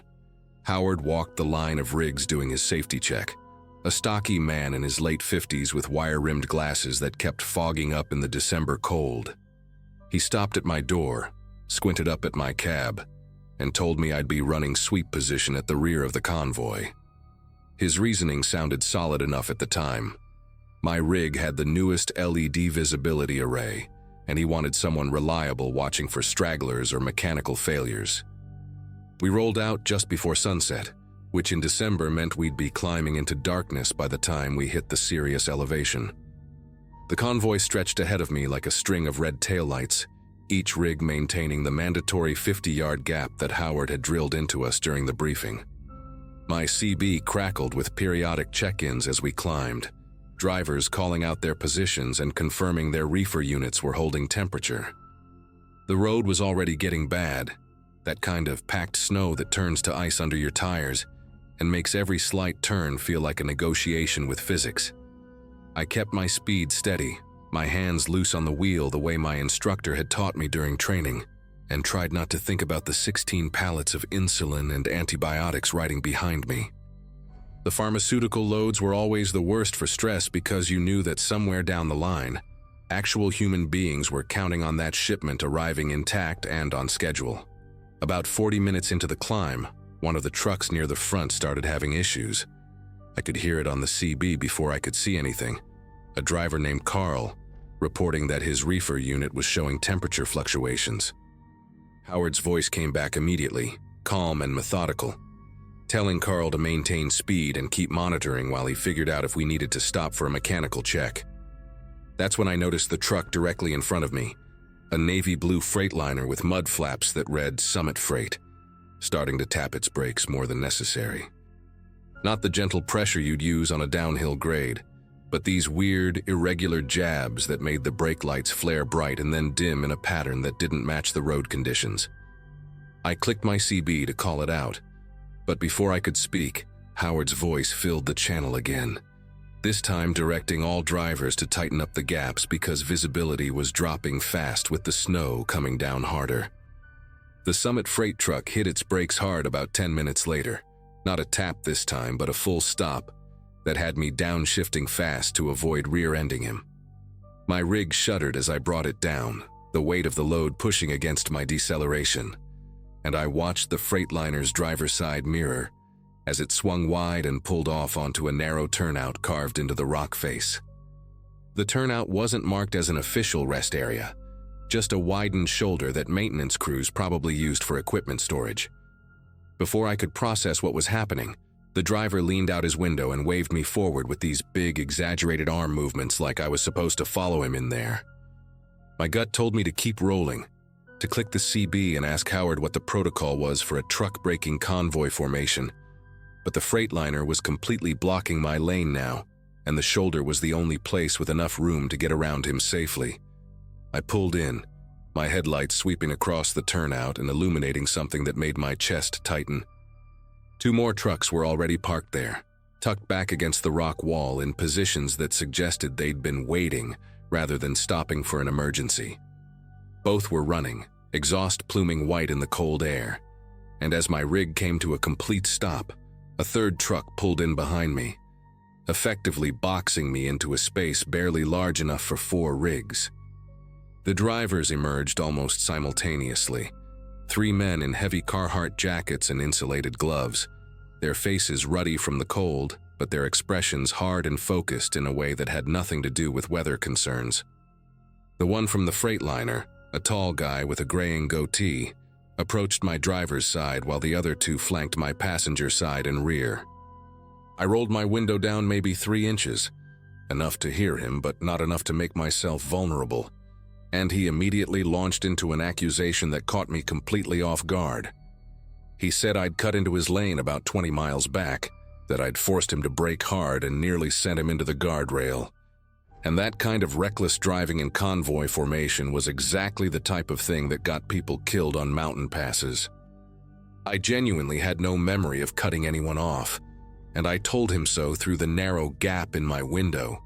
Howard walked the line of rigs doing his safety check, a stocky man in his late 50s with wire-rimmed glasses that kept fogging up in the December cold. He stopped at my door, squinted up at my cab, and told me I'd be running sweep position at the rear of the convoy. His reasoning sounded solid enough at the time. My rig had the newest LED visibility array, and he wanted someone reliable watching for stragglers or mechanical failures. We rolled out just before sunset, which in December meant we'd be climbing into darkness by the time we hit the Sirius elevation. The convoy stretched ahead of me like a string of red taillights, each rig maintaining the mandatory 50-yard gap that Howard had drilled into us during the briefing. My CB crackled with periodic check-ins as we climbed, drivers calling out their positions and confirming their reefer units were holding temperature. The road was already getting bad, that kind of packed snow that turns to ice under your tires and makes every slight turn feel like a negotiation with physics. I kept my speed steady, my hands loose on the wheel the way my instructor had taught me during training, and tried not to think about the 16 pallets of insulin and antibiotics riding behind me. The pharmaceutical loads were always the worst for stress because you knew that somewhere down the line, actual human beings were counting on that shipment arriving intact and on schedule. About 40 minutes into the climb, one of the trucks near the front started having issues. I could hear it on the CB before I could see anything. A driver named Carl, reporting that his reefer unit was showing temperature fluctuations. Howard's voice came back immediately, calm and methodical, telling Carl to maintain speed and keep monitoring while he figured out if we needed to stop for a mechanical check. That's when I noticed the truck directly in front of me, a navy blue Freightliner with mud flaps that read Summit Freight, starting to tap its brakes more than necessary. Not the gentle pressure you'd use on a downhill grade, but these weird, irregular jabs that made the brake lights flare bright and then dim in a pattern that didn't match the road conditions. I clicked my CB to call it out, but before I could speak, Howard's voice filled the channel again, this time directing all drivers to tighten up the gaps because visibility was dropping fast with the snow coming down harder. The Summit freight truck hit its brakes hard about 10 minutes later, not a tap this time but a full stop that had me downshifting fast to avoid rear-ending him. My rig shuddered as I brought it down, the weight of the load pushing against my deceleration, and I watched the Freightliner's driver's side mirror as it swung wide and pulled off onto a narrow turnout carved into the rock face. The turnout wasn't marked as an official rest area, just a widened shoulder that maintenance crews probably used for equipment storage. Before I could process what was happening, the driver leaned out his window and waved me forward with these big, exaggerated arm movements like I was supposed to follow him in there. My gut told me to keep rolling, to click the CB and ask Howard what the protocol was for a truck-braking convoy formation, but the Freightliner was completely blocking my lane now, and the shoulder was the only place with enough room to get around him safely. I pulled in, my headlights sweeping across the turnout and illuminating something that made my chest tighten. 2 more trucks were already parked there, tucked back against the rock wall in positions that suggested they'd been waiting rather than stopping for an emergency. Both were running, exhaust pluming white in the cold air, and as my rig came to a complete stop, a 3rd truck pulled in behind me, effectively boxing me into a space barely large enough for 4 rigs. The drivers emerged almost simultaneously. 3 men in heavy Carhartt jackets and insulated gloves, their faces ruddy from the cold, but their expressions hard and focused in a way that had nothing to do with weather concerns. The one from the Freightliner, a tall guy with a graying goatee, approached my driver's side while the other 2 flanked my passenger side and rear. I rolled my window down maybe 3 inches, enough to hear him but not enough to make myself vulnerable, and he immediately launched into an accusation that caught me completely off guard. He said I'd cut into his lane about 20 miles back, that I'd forced him to brake hard and nearly sent him into the guardrail. And that kind of reckless driving in convoy formation was exactly the type of thing that got people killed on mountain passes. I genuinely had no memory of cutting anyone off, and I told him so through the narrow gap in my window,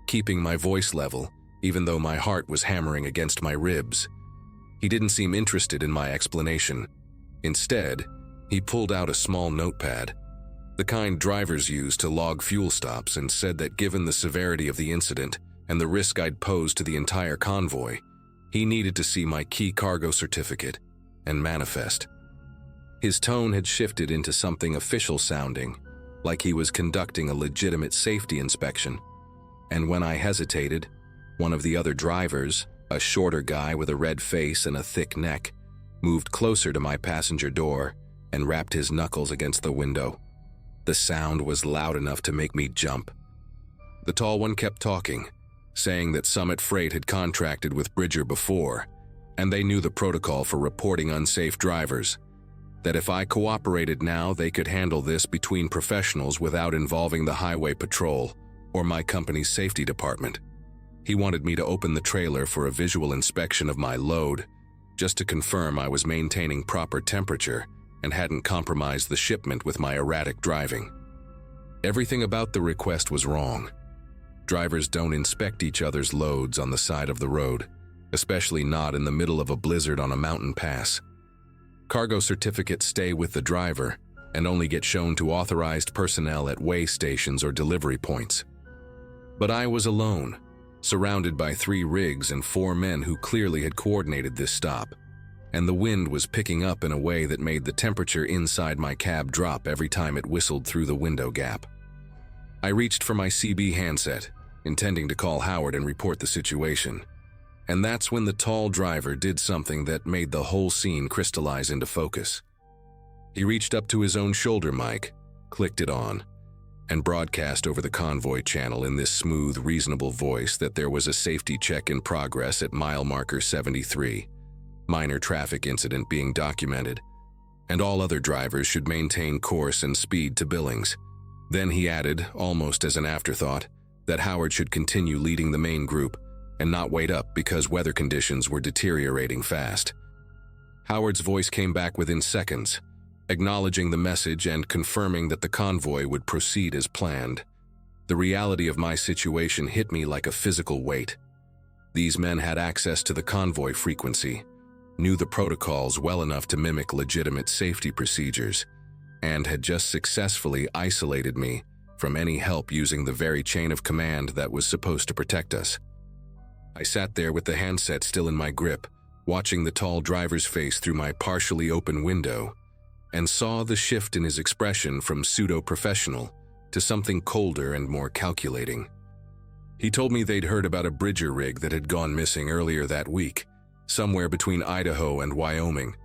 keeping my voice level, even though my heart was hammering against my ribs. He didn't seem interested in my explanation. Instead, he pulled out a small notepad, the kind drivers use to log fuel stops, and said that given the severity of the incident and the risk I'd posed to the entire convoy, he needed to see my key cargo certificate and manifest. His tone had shifted into something official sounding, like he was conducting a legitimate safety inspection. And when I hesitated, one of the other drivers, a shorter guy with a red face and a thick neck, moved closer to my passenger door and rapped his knuckles against the window. The sound was loud enough to make me jump. The tall one kept talking, saying that Summit Freight had contracted with Bridger before, and they knew the protocol for reporting unsafe drivers, that if I cooperated now, they could handle this between professionals without involving the highway patrol or my company's safety department. He wanted me to open the trailer for a visual inspection of my load, just to confirm I was maintaining proper temperature and hadn't compromised the shipment with my erratic driving. Everything about the request was wrong. Drivers don't inspect each other's loads on the side of the road, especially not in the middle of a blizzard on a mountain pass. Cargo certificates stay with the driver and only get shown to authorized personnel at weigh stations or delivery points. But I was alone, surrounded by 3 rigs and 4 men who clearly had coordinated this stop, and the wind was picking up in a way that made the temperature inside my cab drop every time it whistled through the window gap. I reached for my CB handset, intending to call Howard and report the situation, and that's when the tall driver did something that made the whole scene crystallize into focus. He reached up to his own shoulder mic, clicked it on, and broadcast over the convoy channel in this smooth, reasonable voice that there was a safety check in progress at mile marker 73, minor traffic incident being documented, and all other drivers should maintain course and speed to Billings. Then he added, almost as an afterthought, that Howard should continue leading the main group and not wait up because weather conditions were deteriorating fast. Howard's voice came back within seconds, acknowledging the message and confirming that the convoy would proceed as planned. The reality of my situation hit me like a physical weight. These men had access to the convoy frequency, knew the protocols well enough to mimic legitimate safety procedures, and had just successfully isolated me from any help using the very chain of command that was supposed to protect us. I sat there with the handset still in my grip, watching the tall driver's face through my partially open window, and saw the shift in his expression from pseudo-professional to something colder and more calculating. He told me they'd heard about a bridger rig that had gone missing earlier that week, somewhere between Idaho and Wyoming,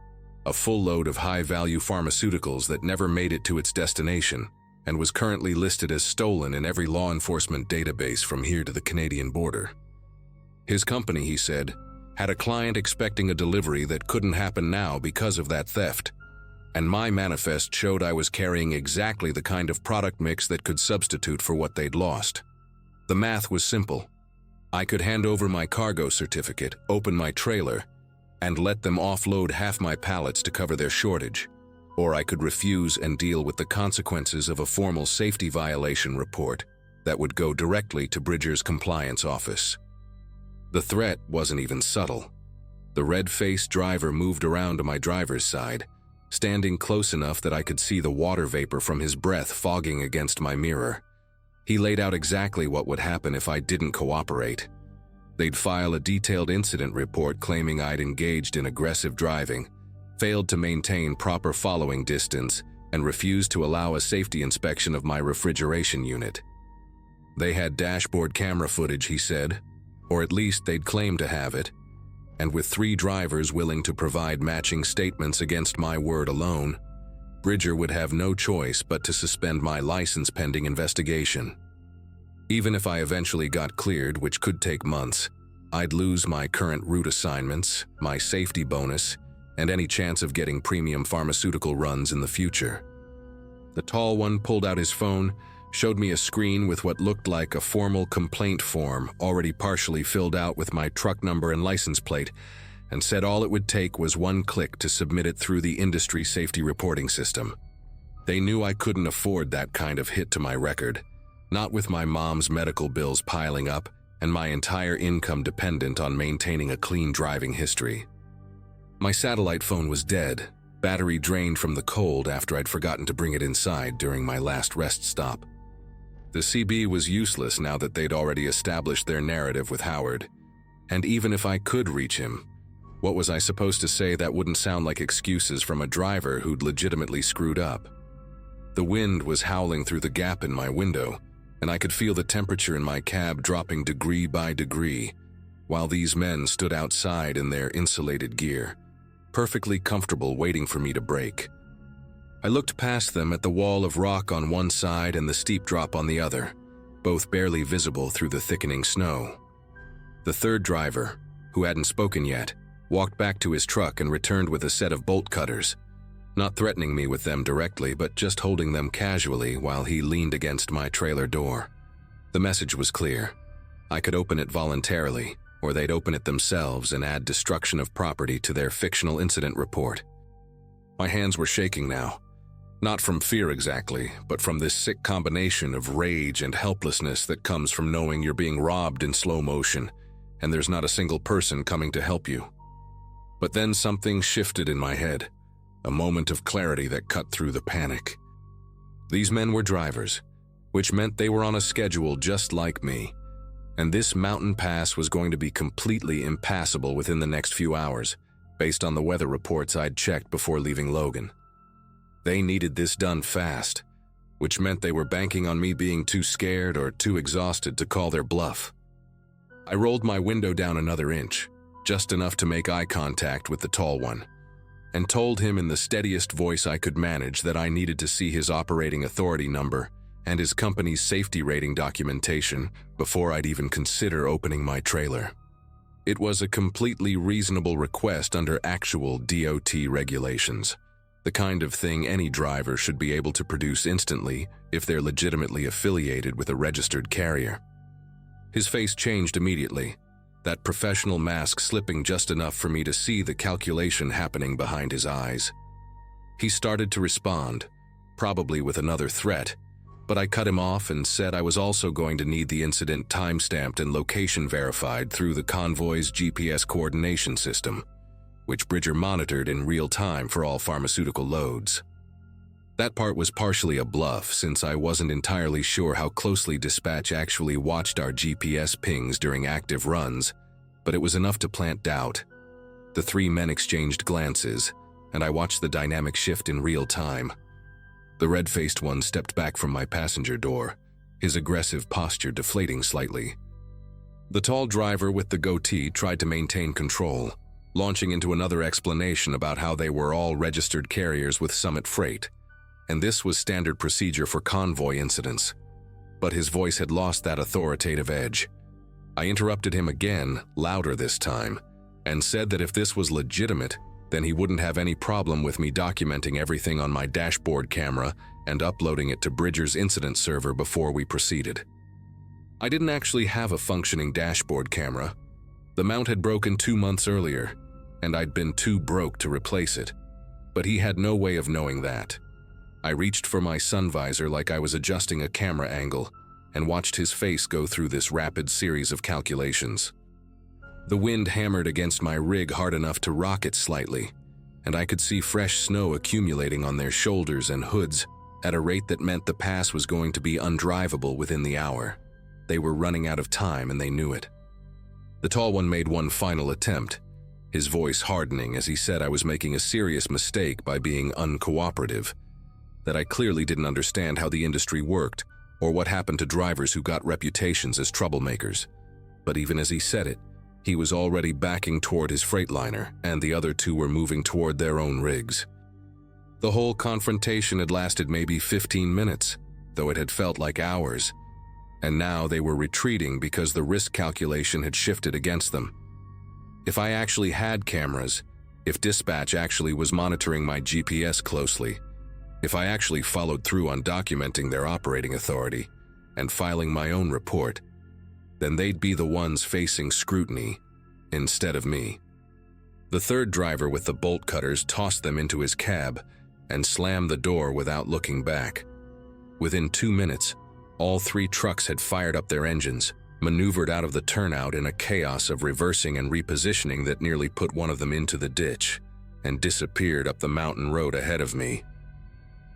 a full load of high-value pharmaceuticals that never made it to its destination and was currently listed as stolen in every law enforcement database from here to the Canadian border. His company, he said, had a client expecting a delivery that couldn't happen now because of that theft, and my manifest showed I was carrying exactly the kind of product mix that could substitute for what they'd lost. The math was simple. I could hand over my cargo certificate, open my trailer, and let them offload half my pallets to cover their shortage, or I could refuse and deal with the consequences of a formal safety violation report that would go directly to Bridger's compliance office. The threat wasn't even subtle. The red-faced driver moved around to my driver's side, standing close enough that I could see the water vapor from his breath fogging against my mirror. He laid out exactly what would happen if I didn't cooperate. They'd file a detailed incident report claiming I'd engaged in aggressive driving, failed to maintain proper following distance, and refused to allow a safety inspection of my refrigeration unit. They had dashboard camera footage, he said, or at least they'd claim to have it, and with 3 drivers willing to provide matching statements against my word alone, Bridger would have no choice but to suspend my license pending investigation. Even if I eventually got cleared, which could take months, I'd lose my current route assignments, my safety bonus, and any chance of getting premium pharmaceutical runs in the future. The tall one pulled out his phone, showed me a screen with what looked like a formal complaint form already partially filled out with my truck number and license plate, and said all it would take was 1 click to submit it through the industry safety reporting system. They knew I couldn't afford that kind of hit to my record, not with my mom's medical bills piling up and my entire income dependent on maintaining a clean driving history. My satellite phone was dead, battery drained from the cold after I'd forgotten to bring it inside during my last rest stop. The CB was useless now that they'd already established their narrative with Howard, and even if I could reach him, what was I supposed to say that wouldn't sound like excuses from a driver who'd legitimately screwed up? The wind was howling through the gap in my window, and I could feel the temperature in my cab dropping degree by degree, while these men stood outside in their insulated gear, perfectly comfortable waiting for me to brake. I looked past them at the wall of rock on one side and the steep drop on the other, both barely visible through the thickening snow. The third driver, who hadn't spoken yet, walked back to his truck and returned with a set of bolt cutters, not threatening me with them directly, but just holding them casually while he leaned against my trailer door. The message was clear. I could open it voluntarily, or they'd open it themselves and add destruction of property to their fictional incident report. My hands were shaking now. Not from fear exactly, but from this sick combination of rage and helplessness that comes from knowing you're being robbed in slow motion, and there's not a single person coming to help you. But then something shifted in my head, a moment of clarity that cut through the panic. These men were drivers, which meant they were on a schedule just like me, and this mountain pass was going to be completely impassable within the next few hours, based on the weather reports I'd checked before leaving Logan. They needed this done fast, which meant they were banking on me being too scared or too exhausted to call their bluff. I rolled my window down another inch, just enough to make eye contact with the tall one, and told him in the steadiest voice I could manage that I needed to see his operating authority number and his company's safety rating documentation before I'd even consider opening my trailer. It was a completely reasonable request under actual DOT regulations, the kind of thing any driver should be able to produce instantly if they're legitimately affiliated with a registered carrier. His face changed immediately, that professional mask slipping just enough for me to see the calculation happening behind his eyes. He started to respond, probably with another threat, but I cut him off and said I was also going to need the incident timestamped and location verified through the convoy's GPS coordination system, which Bridger monitored in real time for all pharmaceutical loads. That part was partially a bluff, since I wasn't entirely sure how closely dispatch actually watched our GPS pings during active runs, but it was enough to plant doubt. The three men exchanged glances, and I watched the dynamic shift in real time. The red-faced one stepped back from my passenger door, his aggressive posture deflating slightly. The tall driver with the goatee tried to maintain control, launching into another explanation about how they were all registered carriers with Summit Freight, and this was standard procedure for convoy incidents. But his voice had lost that authoritative edge. I interrupted him again, louder this time, and said that if this was legitimate, then he wouldn't have any problem with me documenting everything on my dashboard camera and uploading it to Bridger's incident server before we proceeded. I didn't actually have a functioning dashboard camera. The mount had broken 2 months earlier, and I'd been too broke to replace it, but he had no way of knowing that. I reached for my sun visor like I was adjusting a camera angle and watched his face go through this rapid series of calculations. The wind hammered against my rig hard enough to rock it slightly, and I could see fresh snow accumulating on their shoulders and hoods at a rate that meant the pass was going to be undrivable within the hour. They were running out of time and they knew it. The tall one made one final attempt, his voice hardening as he said I was making a serious mistake by being uncooperative, that I clearly didn't understand how the industry worked or what happened to drivers who got reputations as troublemakers. But even as he said it, he was already backing toward his freightliner, and the other two were moving toward their own rigs. The whole confrontation had lasted maybe 15 minutes, though it had felt like hours, and now they were retreating because the risk calculation had shifted against them. If I actually had cameras, if dispatch actually was monitoring my GPS closely, if I actually followed through on documenting their operating authority and filing my own report, then they'd be the ones facing scrutiny instead of me. The third driver with the bolt cutters tossed them into his cab and slammed the door without looking back. Within 2 minutes, all 3 trucks had fired up their engines, maneuvered out of the turnout in a chaos of reversing and repositioning that nearly put one of them into the ditch, and disappeared up the mountain road ahead of me.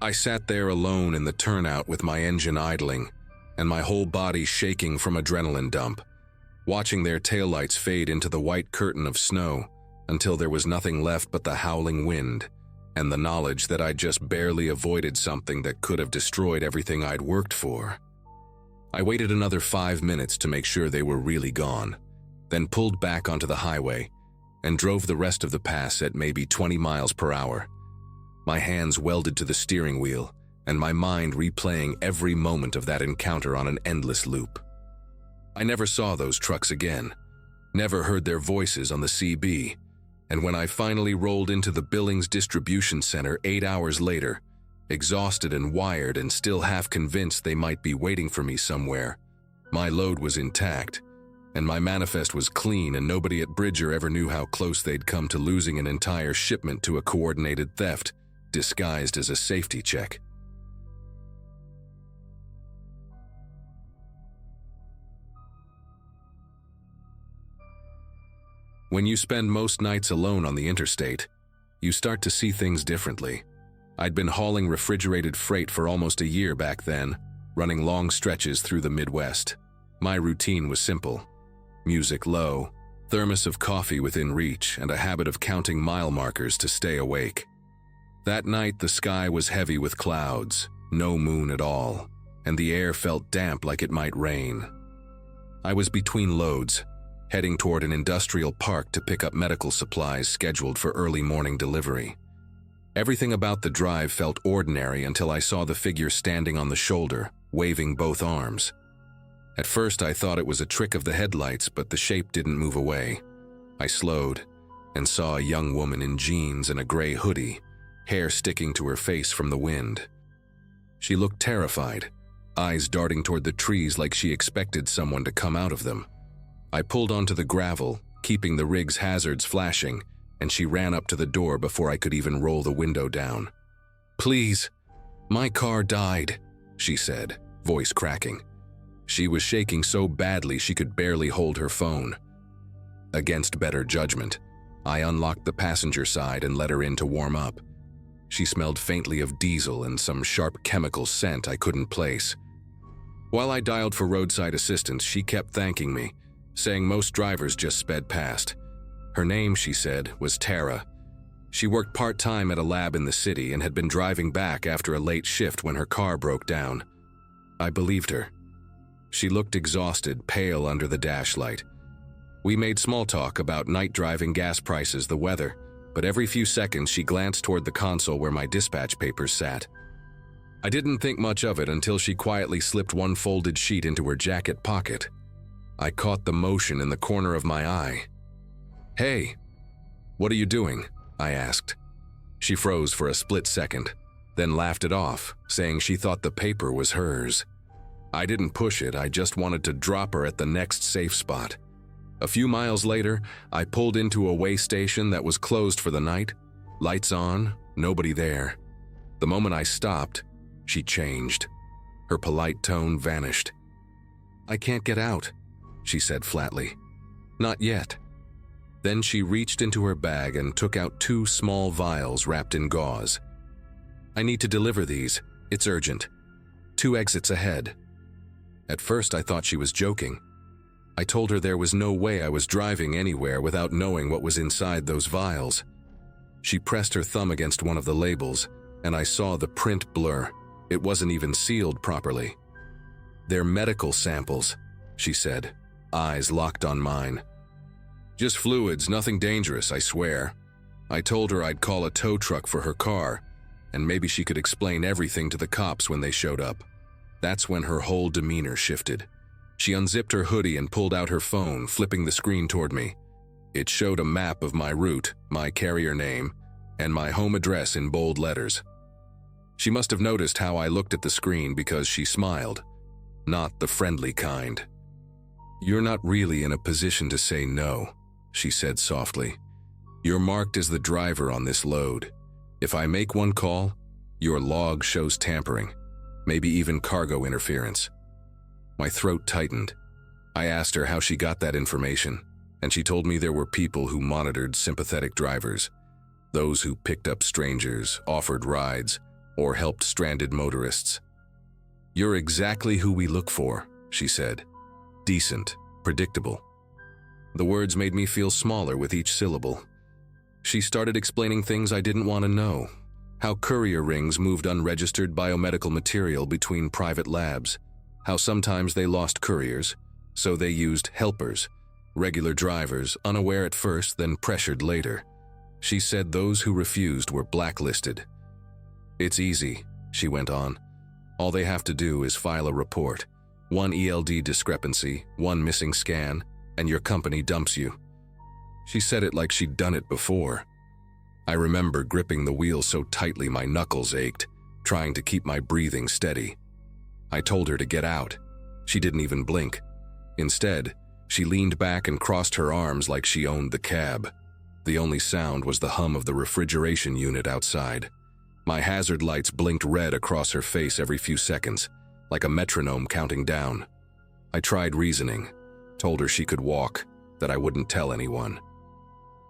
I sat there alone in the turnout with my engine idling, and my whole body shaking from adrenaline dump, watching their taillights fade into the white curtain of snow until there was nothing left but the howling wind and the knowledge that I'd just barely avoided something that could have destroyed everything I'd worked for. I waited another 5 minutes to make sure they were really gone, then pulled back onto the highway and drove the rest of the pass at maybe 20 miles per hour. My hands welded to the steering wheel, and my mind replaying every moment of that encounter on an endless loop. I never saw those trucks again, never heard their voices on the CB, and when I finally rolled into the Billings distribution center 8 hours later, exhausted and wired and still half convinced they might be waiting for me somewhere, my load was intact, and my manifest was clean, and nobody at Bridger ever knew how close they'd come to losing an entire shipment to a coordinated theft disguised as a safety check. When you spend most nights alone on the interstate, you start to see things differently. I'd been hauling refrigerated freight for almost a year back then, running long stretches through the Midwest. My routine was simple: music low, thermos of coffee within reach, and a habit of counting mile markers to stay awake. That night the sky was heavy with clouds, no moon at all, and the air felt damp like it might rain. I was between loads, heading toward an industrial park to pick up medical supplies scheduled for early morning delivery. Everything about the drive felt ordinary until I saw the figure standing on the shoulder, waving both arms. At first I thought it was a trick of the headlights, but the shape didn't move away. I slowed and saw a young woman in jeans and a gray hoodie, hair sticking to her face from the wind. She looked terrified, eyes darting toward the trees like she expected someone to come out of them. I pulled onto the gravel, keeping the rig's hazards flashing, and she ran up to the door before I could even roll the window down. "Please, my car died," she said, voice cracking. She was shaking so badly she could barely hold her phone. Against better judgment, I unlocked the passenger side and let her in to warm up. She smelled faintly of diesel and some sharp chemical scent I couldn't place. While I dialed for roadside assistance, she kept thanking me, saying most drivers just sped past. Her name, she said, was Tara. She worked part-time at a lab in the city and had been driving back after a late shift when her car broke down. I believed her. She looked exhausted, pale under the dash light. We made small talk about night driving, gas prices, the weather, but every few seconds she glanced toward the console where my dispatch papers sat. I didn't think much of it until she quietly slipped one folded sheet into her jacket pocket. I caught the motion in the corner of my eye. "Hey, what are you doing?" I asked. She froze for a split second, then laughed it off, saying she thought the paper was hers. I didn't push it, I just wanted to drop her at the next safe spot. A few miles later, I pulled into a way station that was closed for the night. Lights on, nobody there. The moment I stopped, she changed. Her polite tone vanished. "I can't get out," she said flatly. "Not yet." Then she reached into her bag and took out 2 small vials wrapped in gauze. "I need to deliver these. It's urgent. 2 exits ahead." At first I thought she was joking. I told her there was no way I was driving anywhere without knowing what was inside those vials. She pressed her thumb against one of the labels, and I saw the print blur. It wasn't even sealed properly. "They're medical samples," she said, eyes locked on mine. "Just fluids, nothing dangerous, I swear." I told her I'd call a tow truck for her car, and maybe she could explain everything to the cops when they showed up. That's when her whole demeanor shifted. She unzipped her hoodie and pulled out her phone, flipping the screen toward me. It showed a map of my route, my carrier name, and my home address in bold letters. She must have noticed how I looked at the screen because she smiled. Not the friendly kind. "You're not really in a position to say no," she said softly. "You're marked as the driver on this load. If I make one call, your log shows tampering, maybe even cargo interference." My throat tightened. I asked her how she got that information, and she told me there were people who monitored sympathetic drivers, those who picked up strangers, offered rides, or helped stranded motorists. "You're exactly who we look for," she said. "Decent, predictable." The words made me feel smaller with each syllable. She started explaining things I didn't want to know. How courier rings moved unregistered biomedical material between private labs. How sometimes they lost couriers, so they used helpers, regular drivers, unaware at first, then pressured later. She said those who refused were blacklisted. "It's easy," she went on. "All they have to do is file a report. 1 ELD discrepancy, 1 missing scan, and your company dumps you." She said it like she'd done it before. I remember gripping the wheel so tightly my knuckles ached, trying to keep my breathing steady. I told her to get out. She didn't even blink. Instead, she leaned back and crossed her arms like she owned the cab. The only sound was the hum of the refrigeration unit outside. My hazard lights blinked red across her face every few seconds, like a metronome counting down. I tried reasoning, told her she could walk, that I wouldn't tell anyone.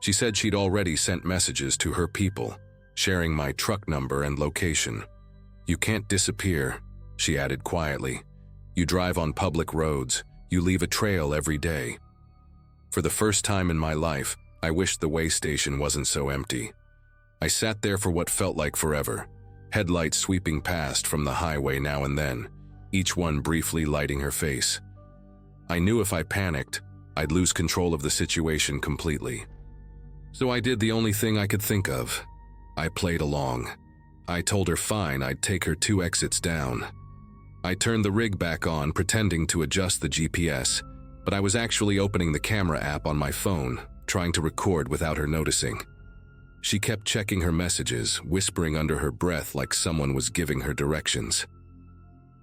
She said she'd already sent messages to her people, sharing my truck number and location. "You can't disappear," she added quietly. "You drive on public roads. You leave a trail every day." For the first time in my life, I wished the way station wasn't so empty. I sat there for what felt like forever, headlights sweeping past from the highway now and then, each one briefly lighting her face. I knew if I panicked, I'd lose control of the situation completely. So I did the only thing I could think of. I played along. I told her fine, I'd take her 2 exits down. I turned the rig back on, pretending to adjust the GPS, but I was actually opening the camera app on my phone, trying to record without her noticing. She kept checking her messages, whispering under her breath like someone was giving her directions.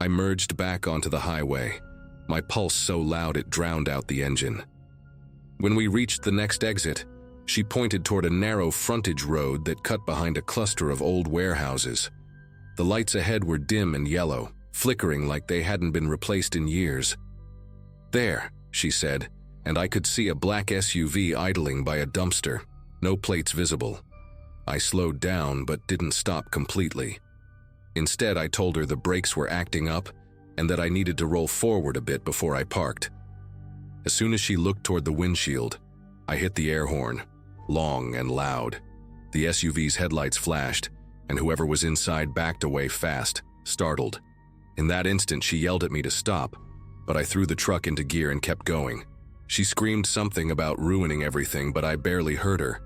I merged back onto the highway, my pulse so loud it drowned out the engine. When we reached the next exit, she pointed toward a narrow frontage road that cut behind a cluster of old warehouses. The lights ahead were dim and yellow, flickering like they hadn't been replaced in years. "There," she said, and I could see a black SUV idling by a dumpster, no plates visible. I slowed down but didn't stop completely. Instead, I told her the brakes were acting up and that I needed to roll forward a bit before I parked. As soon as she looked toward the windshield, I hit the air horn, long and loud. The SUV's headlights flashed, and whoever was inside backed away fast, startled. In that instant, she yelled at me to stop, but I threw the truck into gear and kept going. She screamed something about ruining everything, but I barely heard her.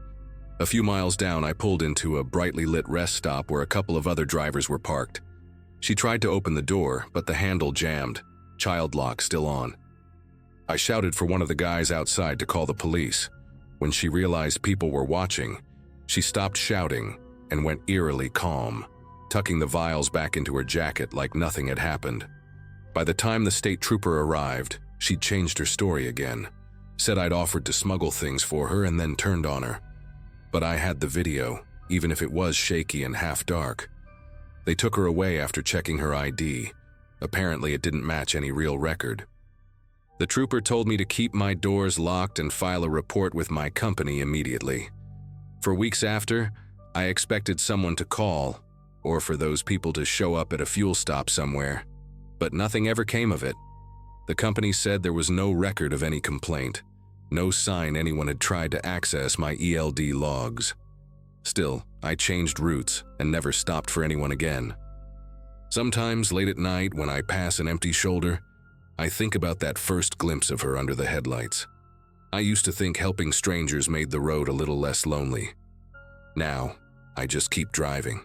A few miles down, I pulled into a brightly lit rest stop where a couple of other drivers were parked. She tried to open the door, but the handle jammed, child lock still on. I shouted for one of the guys outside to call the police. When she realized people were watching, she stopped shouting and went eerily calm, tucking the vials back into her jacket like nothing had happened. By the time the state trooper arrived, she'd changed her story again, said I'd offered to smuggle things for her and then turned on her. But I had the video, even if it was shaky and half dark. They took her away after checking her ID. Apparently it didn't match any real record. The trooper told me to keep my doors locked and file a report with my company immediately. For weeks after, I expected someone to call, or for those people to show up at a fuel stop somewhere, but nothing ever came of it. The company said there was no record of any complaint, no sign anyone had tried to access my ELD logs. Still, I changed routes and never stopped for anyone again. Sometimes late at night when I pass an empty shoulder, I think about that first glimpse of her under the headlights. I used to think helping strangers made the road a little less lonely. Now, I just keep driving.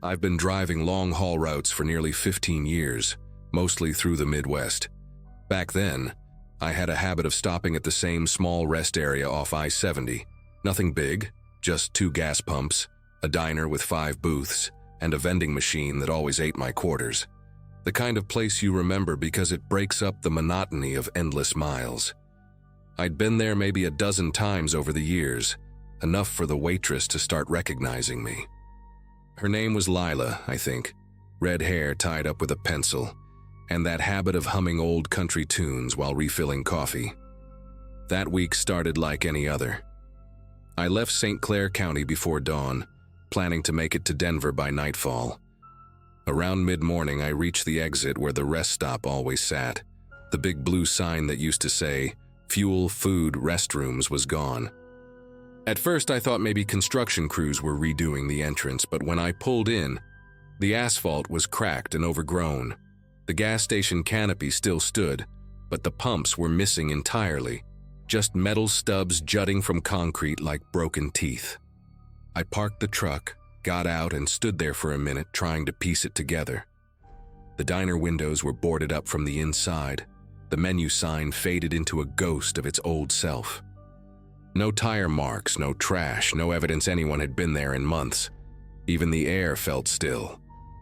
I've been driving long-haul routes for nearly 15 years, mostly through the Midwest. Back then, I had a habit of stopping at the same small rest area off I-70. Nothing big, just 2 gas pumps, a diner with 5 booths, and a vending machine that always ate my quarters. The kind of place you remember because it breaks up the monotony of endless miles. I'd been there maybe a dozen times over the years, enough for the waitress to start recognizing me. Her name was Lila, I think, red hair tied up with a pencil, and that habit of humming old country tunes while refilling coffee. That week started like any other. I left St. Clair County before dawn, planning to make it to Denver by nightfall. Around mid-morning, I reached the exit where the rest stop always sat. The big blue sign that used to say, "Fuel, Food, Restrooms" was gone. At first, I thought maybe construction crews were redoing the entrance, but when I pulled in, the asphalt was cracked and overgrown. The gas station canopy still stood, but the pumps were missing entirely, just metal stubs jutting from concrete like broken teeth. I parked the truck, got out, and stood there for a minute trying to piece it together. The diner windows were boarded up from the inside. The menu sign faded into a ghost of its old self. No tire marks, no trash, no evidence anyone had been there in months. Even the air felt still,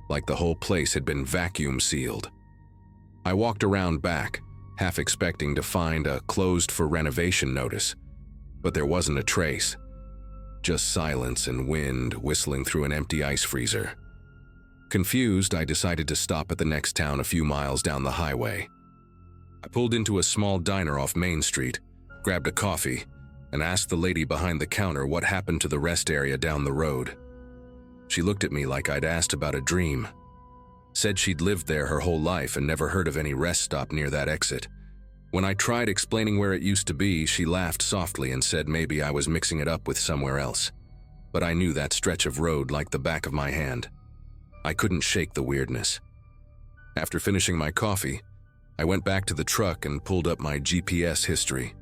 like the whole place had been vacuum sealed. I walked around back, half expecting to find a closed for renovation notice, but there wasn't a trace. Just silence and wind whistling through an empty ice freezer. Confused, I decided to stop at the next town a few miles down the highway. I pulled into a small diner off Main Street, grabbed a coffee, and asked the lady behind the counter what happened to the rest area down the road. She looked at me like I'd asked about a dream. Said she'd lived there her whole life and never heard of any rest stop near that exit. When I tried explaining where it used to be, she laughed softly and said maybe I was mixing it up with somewhere else. But I knew that stretch of road like the back of my hand. I couldn't shake the weirdness. After finishing my coffee, I went back to the truck and pulled up my GPS history.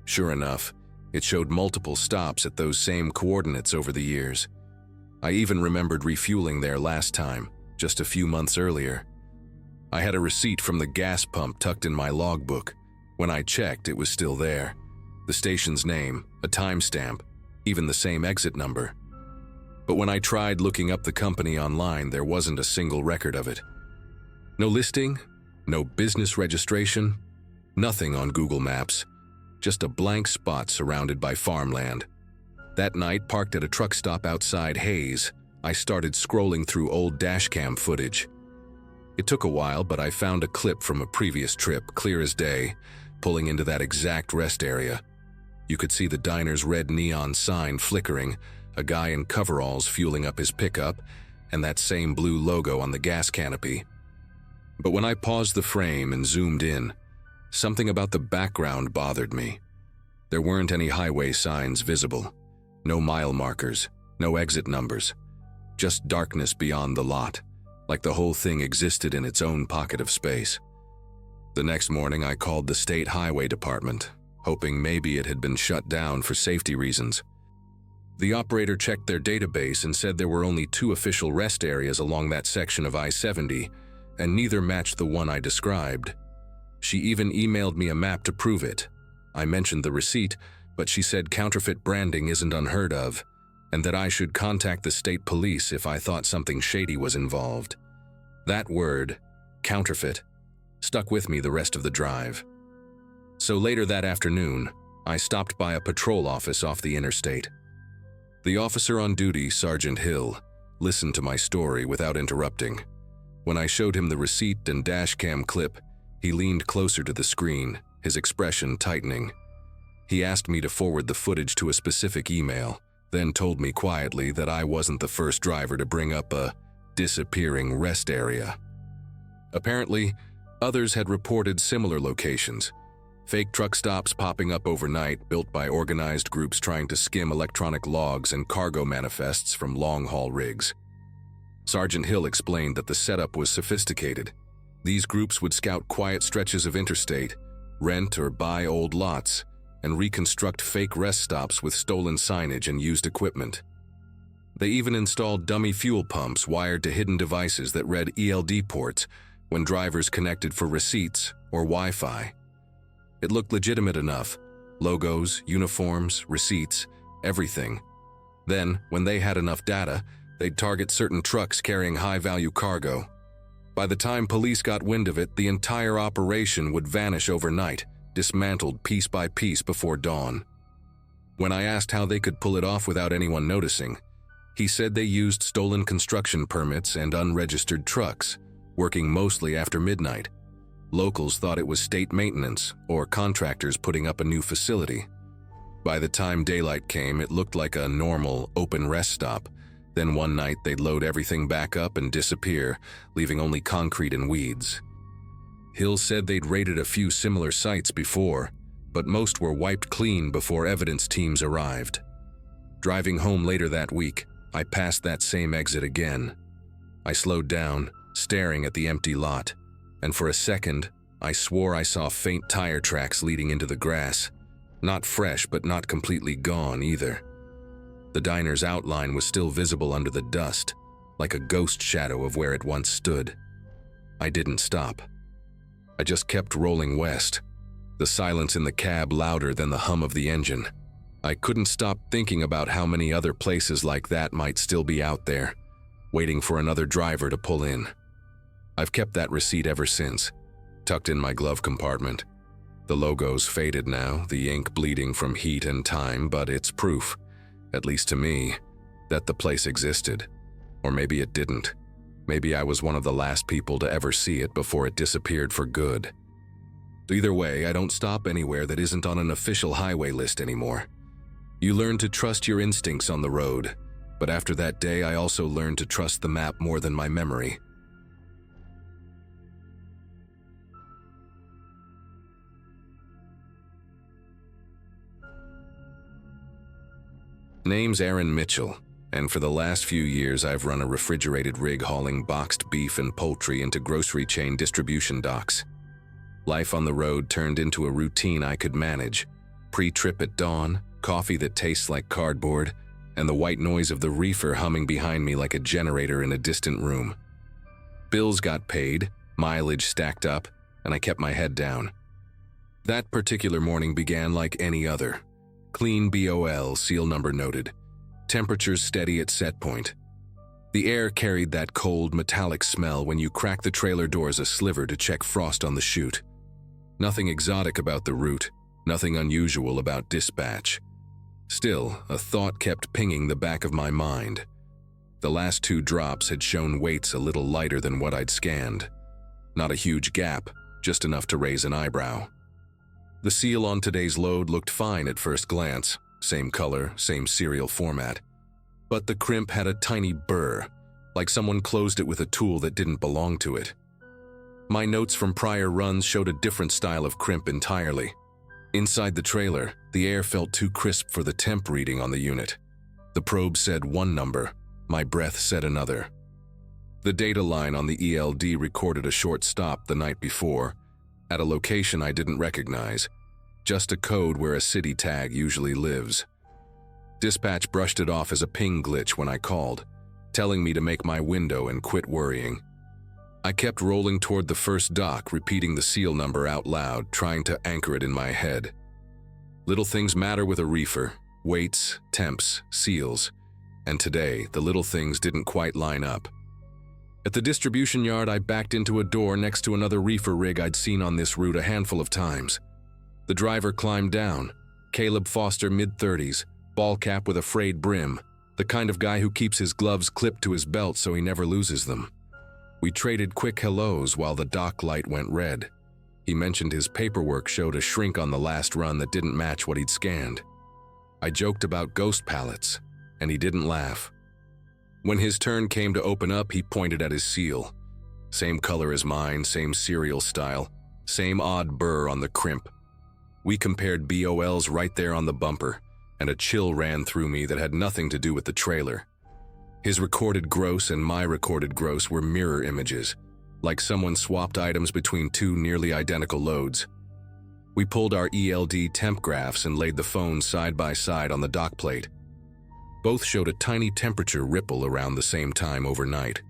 Sure enough, it showed multiple stops at those same coordinates over the years. I even remembered refueling there last time, just a few months earlier. I had a receipt from the gas pump tucked in my logbook. When I checked, it was still there. the station's name, a timestamp, even the same exit number. But when I tried looking up the company online, there wasn't a single record of it. No listing, no business registration, nothing on Google Maps, just a blank spot surrounded by farmland. That night, parked at a truck stop outside Hayes, I started scrolling through old dashcam footage. It took a while, but I found a clip from a previous trip, clear as day, pulling into that exact rest area. You could see the diner's red neon sign flickering, a guy in coveralls fueling up his pickup, and that same blue logo on the gas canopy. But when I paused the frame and zoomed in, something about the background bothered me. There weren't any highway signs visible, no mile markers, no exit numbers, just darkness beyond the lot, like the whole thing existed in its own pocket of space. The next morning, I called the state highway department, hoping maybe it had been shut down for safety reasons. The operator checked their database and said there were only 2 official rest areas along that section of I-70, and neither matched the one I described. She even emailed me a map to prove it. I mentioned the receipt, but she said counterfeit branding isn't unheard of, and that I should contact the state police if I thought something shady was involved. That word, counterfeit, stuck with me the rest of the drive. So later that afternoon, I stopped by a patrol office off the interstate. The officer on duty, Sergeant Hill, listened to my story without interrupting. When I showed him the receipt and dashcam clip, he leaned closer to the screen, his expression tightening. He asked me to forward the footage to a specific email, then told me quietly that I wasn't the first driver to bring up a disappearing rest area. Apparently, others had reported similar locations, fake truck stops popping up overnight built by organized groups trying to skim electronic logs and cargo manifests from long-haul rigs. Sergeant Hill explained that the setup was sophisticated. These groups would scout quiet stretches of interstate, rent or buy old lots, and reconstruct fake rest stops with stolen signage and used equipment. They even installed dummy fuel pumps wired to hidden devices that read ELD ports when drivers connected for receipts or Wi-Fi. It looked legitimate enough. Logos, uniforms, receipts, everything. Then, when they had enough data, they'd target certain trucks carrying high-value cargo. By the time police got wind of it, the entire operation would vanish overnight, dismantled piece by piece before dawn. When I asked how they could pull it off without anyone noticing, he said they used stolen construction permits and unregistered trucks, working mostly after midnight. Locals thought it was state maintenance or contractors putting up a new facility. By the time daylight came, it looked like a normal, open rest stop. Then one night they'd load everything back up and disappear, leaving only concrete and weeds. Hill said they'd raided a few similar sites before, but most were wiped clean before evidence teams arrived. Driving home later that week, I passed that same exit again. I slowed down, staring at the empty lot, and for a second, I swore I saw faint tire tracks leading into the grass. Not fresh, but not completely gone either. The diner's outline was still visible under the dust, like a ghost shadow of where it once stood. I didn't stop. I just kept rolling west, the silence in the cab louder than the hum of the engine. I couldn't stop thinking about how many other places like that might still be out there, waiting for another driver to pull in. I've kept that receipt ever since, tucked in my glove compartment. The logo's faded now, the ink bleeding from heat and time, but it's proof, at least to me, that the place existed. Or maybe it didn't. Maybe I was one of the last people to ever see it before it disappeared for good. Either way, I don't stop anywhere that isn't on an official highway list anymore. You learn to trust your instincts on the road, but after that day I also learned to trust the map more than my memory. Name's Aaron Mitchell, and for the last few years I've run a refrigerated rig hauling boxed beef and poultry into grocery chain distribution docks. Life on the road turned into a routine I could manage. Pre-trip at dawn, coffee that tastes like cardboard, and the white noise of the reefer humming behind me like a generator in a distant room. Bills got paid, mileage stacked up, and I kept my head down. That particular morning began like any other. Clean BOL, seal number noted. Temperatures steady at set point. The air carried that cold, metallic smell when you crack the trailer doors a sliver to check frost on the chute. Nothing exotic about the route, nothing unusual about dispatch. Still, a thought kept pinging the back of my mind. The last 2 drops had shown weights a little lighter than what I'd scanned. Not a huge gap, just enough to raise an eyebrow. The seal on today's load looked fine at first glance, same color, same serial format. But the crimp had a tiny burr, like someone closed it with a tool that didn't belong to it. My notes from prior runs showed a different style of crimp entirely. Inside the trailer, the air felt too crisp for the temp reading on the unit. The probe said one number, my breath said another. The data line on the ELD recorded a short stop the night before, at a location I didn't recognize, just a code where a city tag usually lives. Dispatch brushed it off as a ping glitch when I called, telling me to make my window and quit worrying. I kept rolling toward the first dock, repeating the seal number out loud, trying to anchor it in my head. Little things matter with a reefer: weights, temps, seals. And today, the little things didn't quite line up. At the distribution yard, I backed into a door next to another reefer rig I'd seen on this route a handful of times. The driver climbed down. Caleb Foster, mid-30s, ball cap with a frayed brim, the kind of guy who keeps his gloves clipped to his belt so he never loses them. We traded quick hellos while the dock light went red. He mentioned his paperwork showed a shrink on the last run that didn't match what he'd scanned. I joked about ghost pallets, and he didn't laugh. When his turn came to open up, he pointed at his seal. Same color as mine, same serial style, same odd burr on the crimp. We compared BOLs right there on the bumper, and a chill ran through me that had nothing to do with the trailer. His recorded gross and my recorded gross were mirror images, like someone swapped items between 2 nearly identical loads. We pulled our ELD temp graphs and laid the phones side by side on the dock plate. Both showed a tiny temperature ripple around the same time overnight.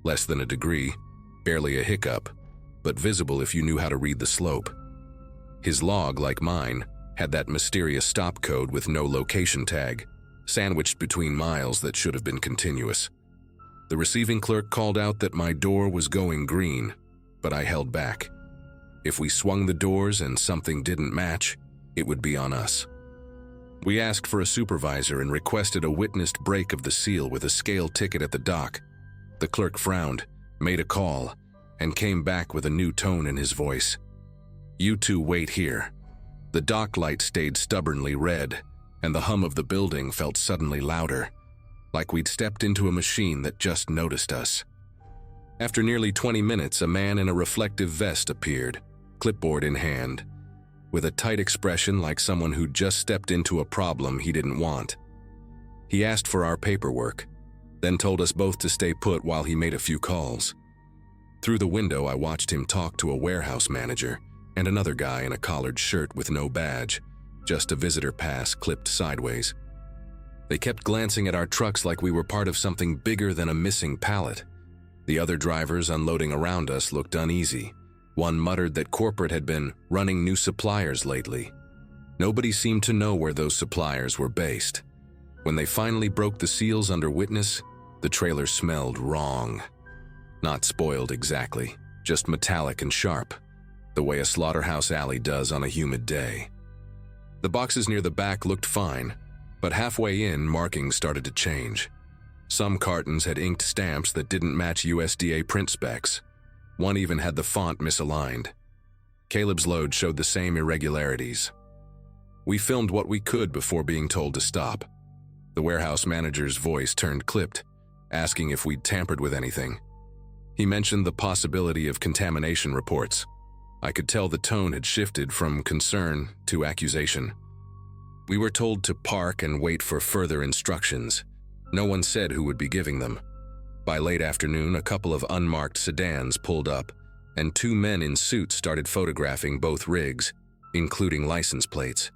Less than a degree, barely a hiccup, but visible if you knew how to read the slope. His log, like mine, had that mysterious stop code with no location tag, sandwiched between miles that should have been continuous. The receiving clerk called out that my door was going green, but I held back. If we swung the doors and something didn't match, it would be on us. We asked for a supervisor and requested a witnessed break of the seal with a scale ticket at the dock. The clerk frowned, made a call, and came back with a new tone in his voice. "You two wait here." The dock light stayed stubbornly red, and the hum of the building felt suddenly louder, like we'd stepped into a machine that just noticed us. After nearly 20 minutes, a man in a reflective vest appeared, clipboard in hand, with a tight expression like someone who'd just stepped into a problem he didn't want. He asked for our paperwork, then told us both to stay put while he made a few calls. Through the window, I watched him talk to a warehouse manager and another guy in a collared shirt with no badge, just a visitor pass clipped sideways. They kept glancing at our trucks like we were part of something bigger than a missing pallet. The other drivers unloading around us looked uneasy. One muttered that corporate had been running new suppliers lately. Nobody seemed to know where those suppliers were based. When they finally broke the seals under witness, the trailer smelled wrong. Not spoiled exactly, just metallic and sharp, the way a slaughterhouse alley does on a humid day. The boxes near the back looked fine, but halfway in, markings started to change. Some cartons had inked stamps that didn't match USDA print specs. One even had the font misaligned. Caleb's load showed the same irregularities. We filmed what we could before being told to stop. The warehouse manager's voice turned clipped, asking if we'd tampered with anything. He mentioned the possibility of contamination reports. I could tell the tone had shifted from concern to accusation. We were told to park and wait for further instructions. No one said who would be giving them. By late afternoon, a couple of unmarked sedans pulled up, and 2 men in suits started photographing both rigs, including license plates.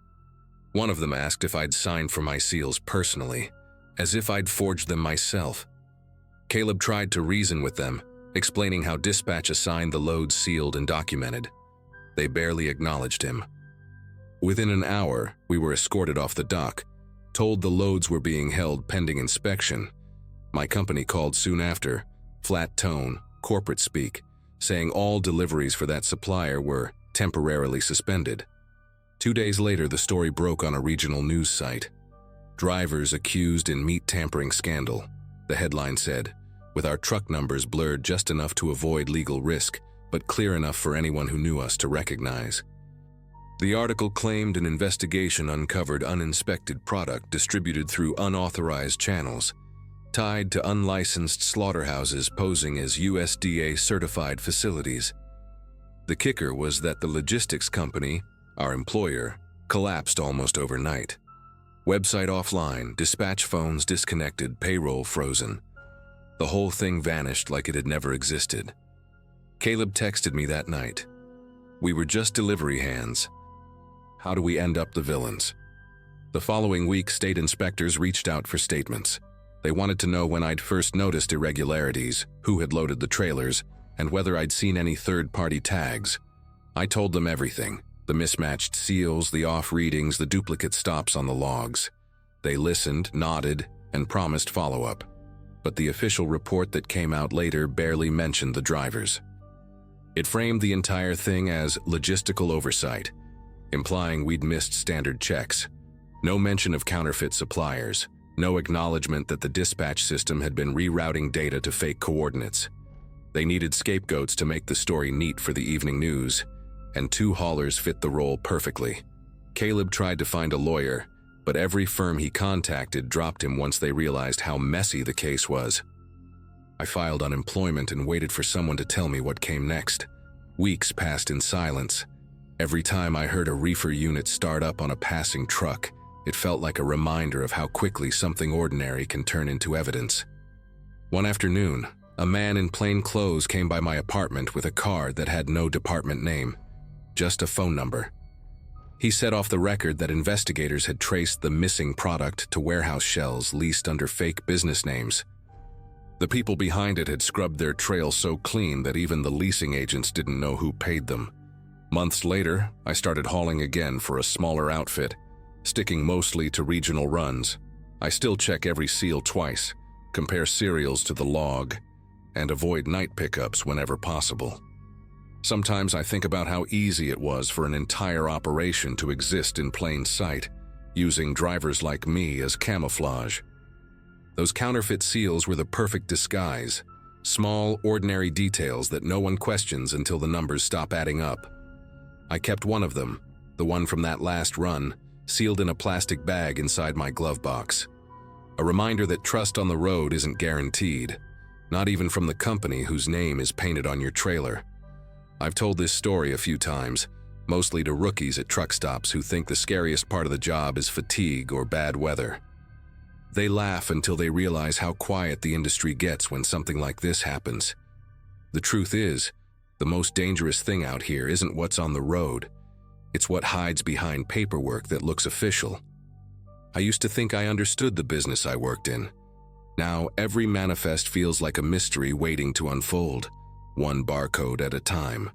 One of them asked if I'd signed for my seals personally, as if I'd forged them myself. Caleb tried to reason with them, explaining how dispatch assigned the loads sealed and documented. They barely acknowledged him, Within an hour, we were escorted off the dock, told the loads were being held pending inspection. My company called soon after, flat tone, corporate speak, saying all deliveries for that supplier were temporarily suspended. 2 days later, the story broke on a regional news site. Drivers accused in meat tampering scandal. The headline said, with our truck numbers blurred just enough to avoid legal risk, but clear enough for anyone who knew us to recognize. The article claimed an investigation uncovered uninspected product distributed through unauthorized channels, tied to unlicensed slaughterhouses posing as USDA-certified facilities. The kicker was that the logistics company, our employer, collapsed almost overnight. Website offline, dispatch phones disconnected, payroll frozen. The whole thing vanished like it had never existed. Caleb texted me that night. We were just delivery hands. How do we end up the villains? The following week, state inspectors reached out for statements. They wanted to know when I'd first noticed irregularities, who had loaded the trailers, and whether I'd seen any third-party tags. I told them everything. The mismatched seals, the off readings, the duplicate stops on the logs. They listened, nodded, and promised follow-up. But the official report that came out later barely mentioned the drivers. It framed the entire thing as logistical oversight, implying we'd missed standard checks. No mention of counterfeit suppliers, no acknowledgement that the dispatch system had been rerouting data to fake coordinates. They needed scapegoats to make the story neat for the evening news, and 2 haulers fit the role perfectly. Caleb tried to find a lawyer, but every firm he contacted dropped him once they realized how messy the case was. I filed unemployment and waited for someone to tell me what came next. Weeks passed in silence. Every time I heard a reefer unit start up on a passing truck, it felt like a reminder of how quickly something ordinary can turn into evidence. One afternoon, a man in plain clothes came by my apartment with a card that had no department name, just a phone number. He said off the record that investigators had traced the missing product to warehouse shells leased under fake business names. The people behind it had scrubbed their trail so clean that even the leasing agents didn't know who paid them. Months later, I started hauling again for a smaller outfit, sticking mostly to regional runs. I still check every seal twice, compare serials to the log, and avoid night pickups whenever possible. Sometimes I think about how easy it was for an entire operation to exist in plain sight, using drivers like me as camouflage. Those counterfeit seals were the perfect disguise, small, ordinary details that no one questions until the numbers stop adding up. I kept one of them, the one from that last run, sealed in a plastic bag inside my glove box. A reminder that trust on the road isn't guaranteed, not even from the company whose name is painted on your trailer. I've told this story a few times, mostly to rookies at truck stops who think the scariest part of the job is fatigue or bad weather. They laugh until they realize how quiet the industry gets when something like this happens. The truth is, the most dangerous thing out here isn't what's on the road. It's what hides behind paperwork that looks official. I used to think I understood the business I worked in. Now, every manifest feels like a mystery waiting to unfold, one barcode at a time.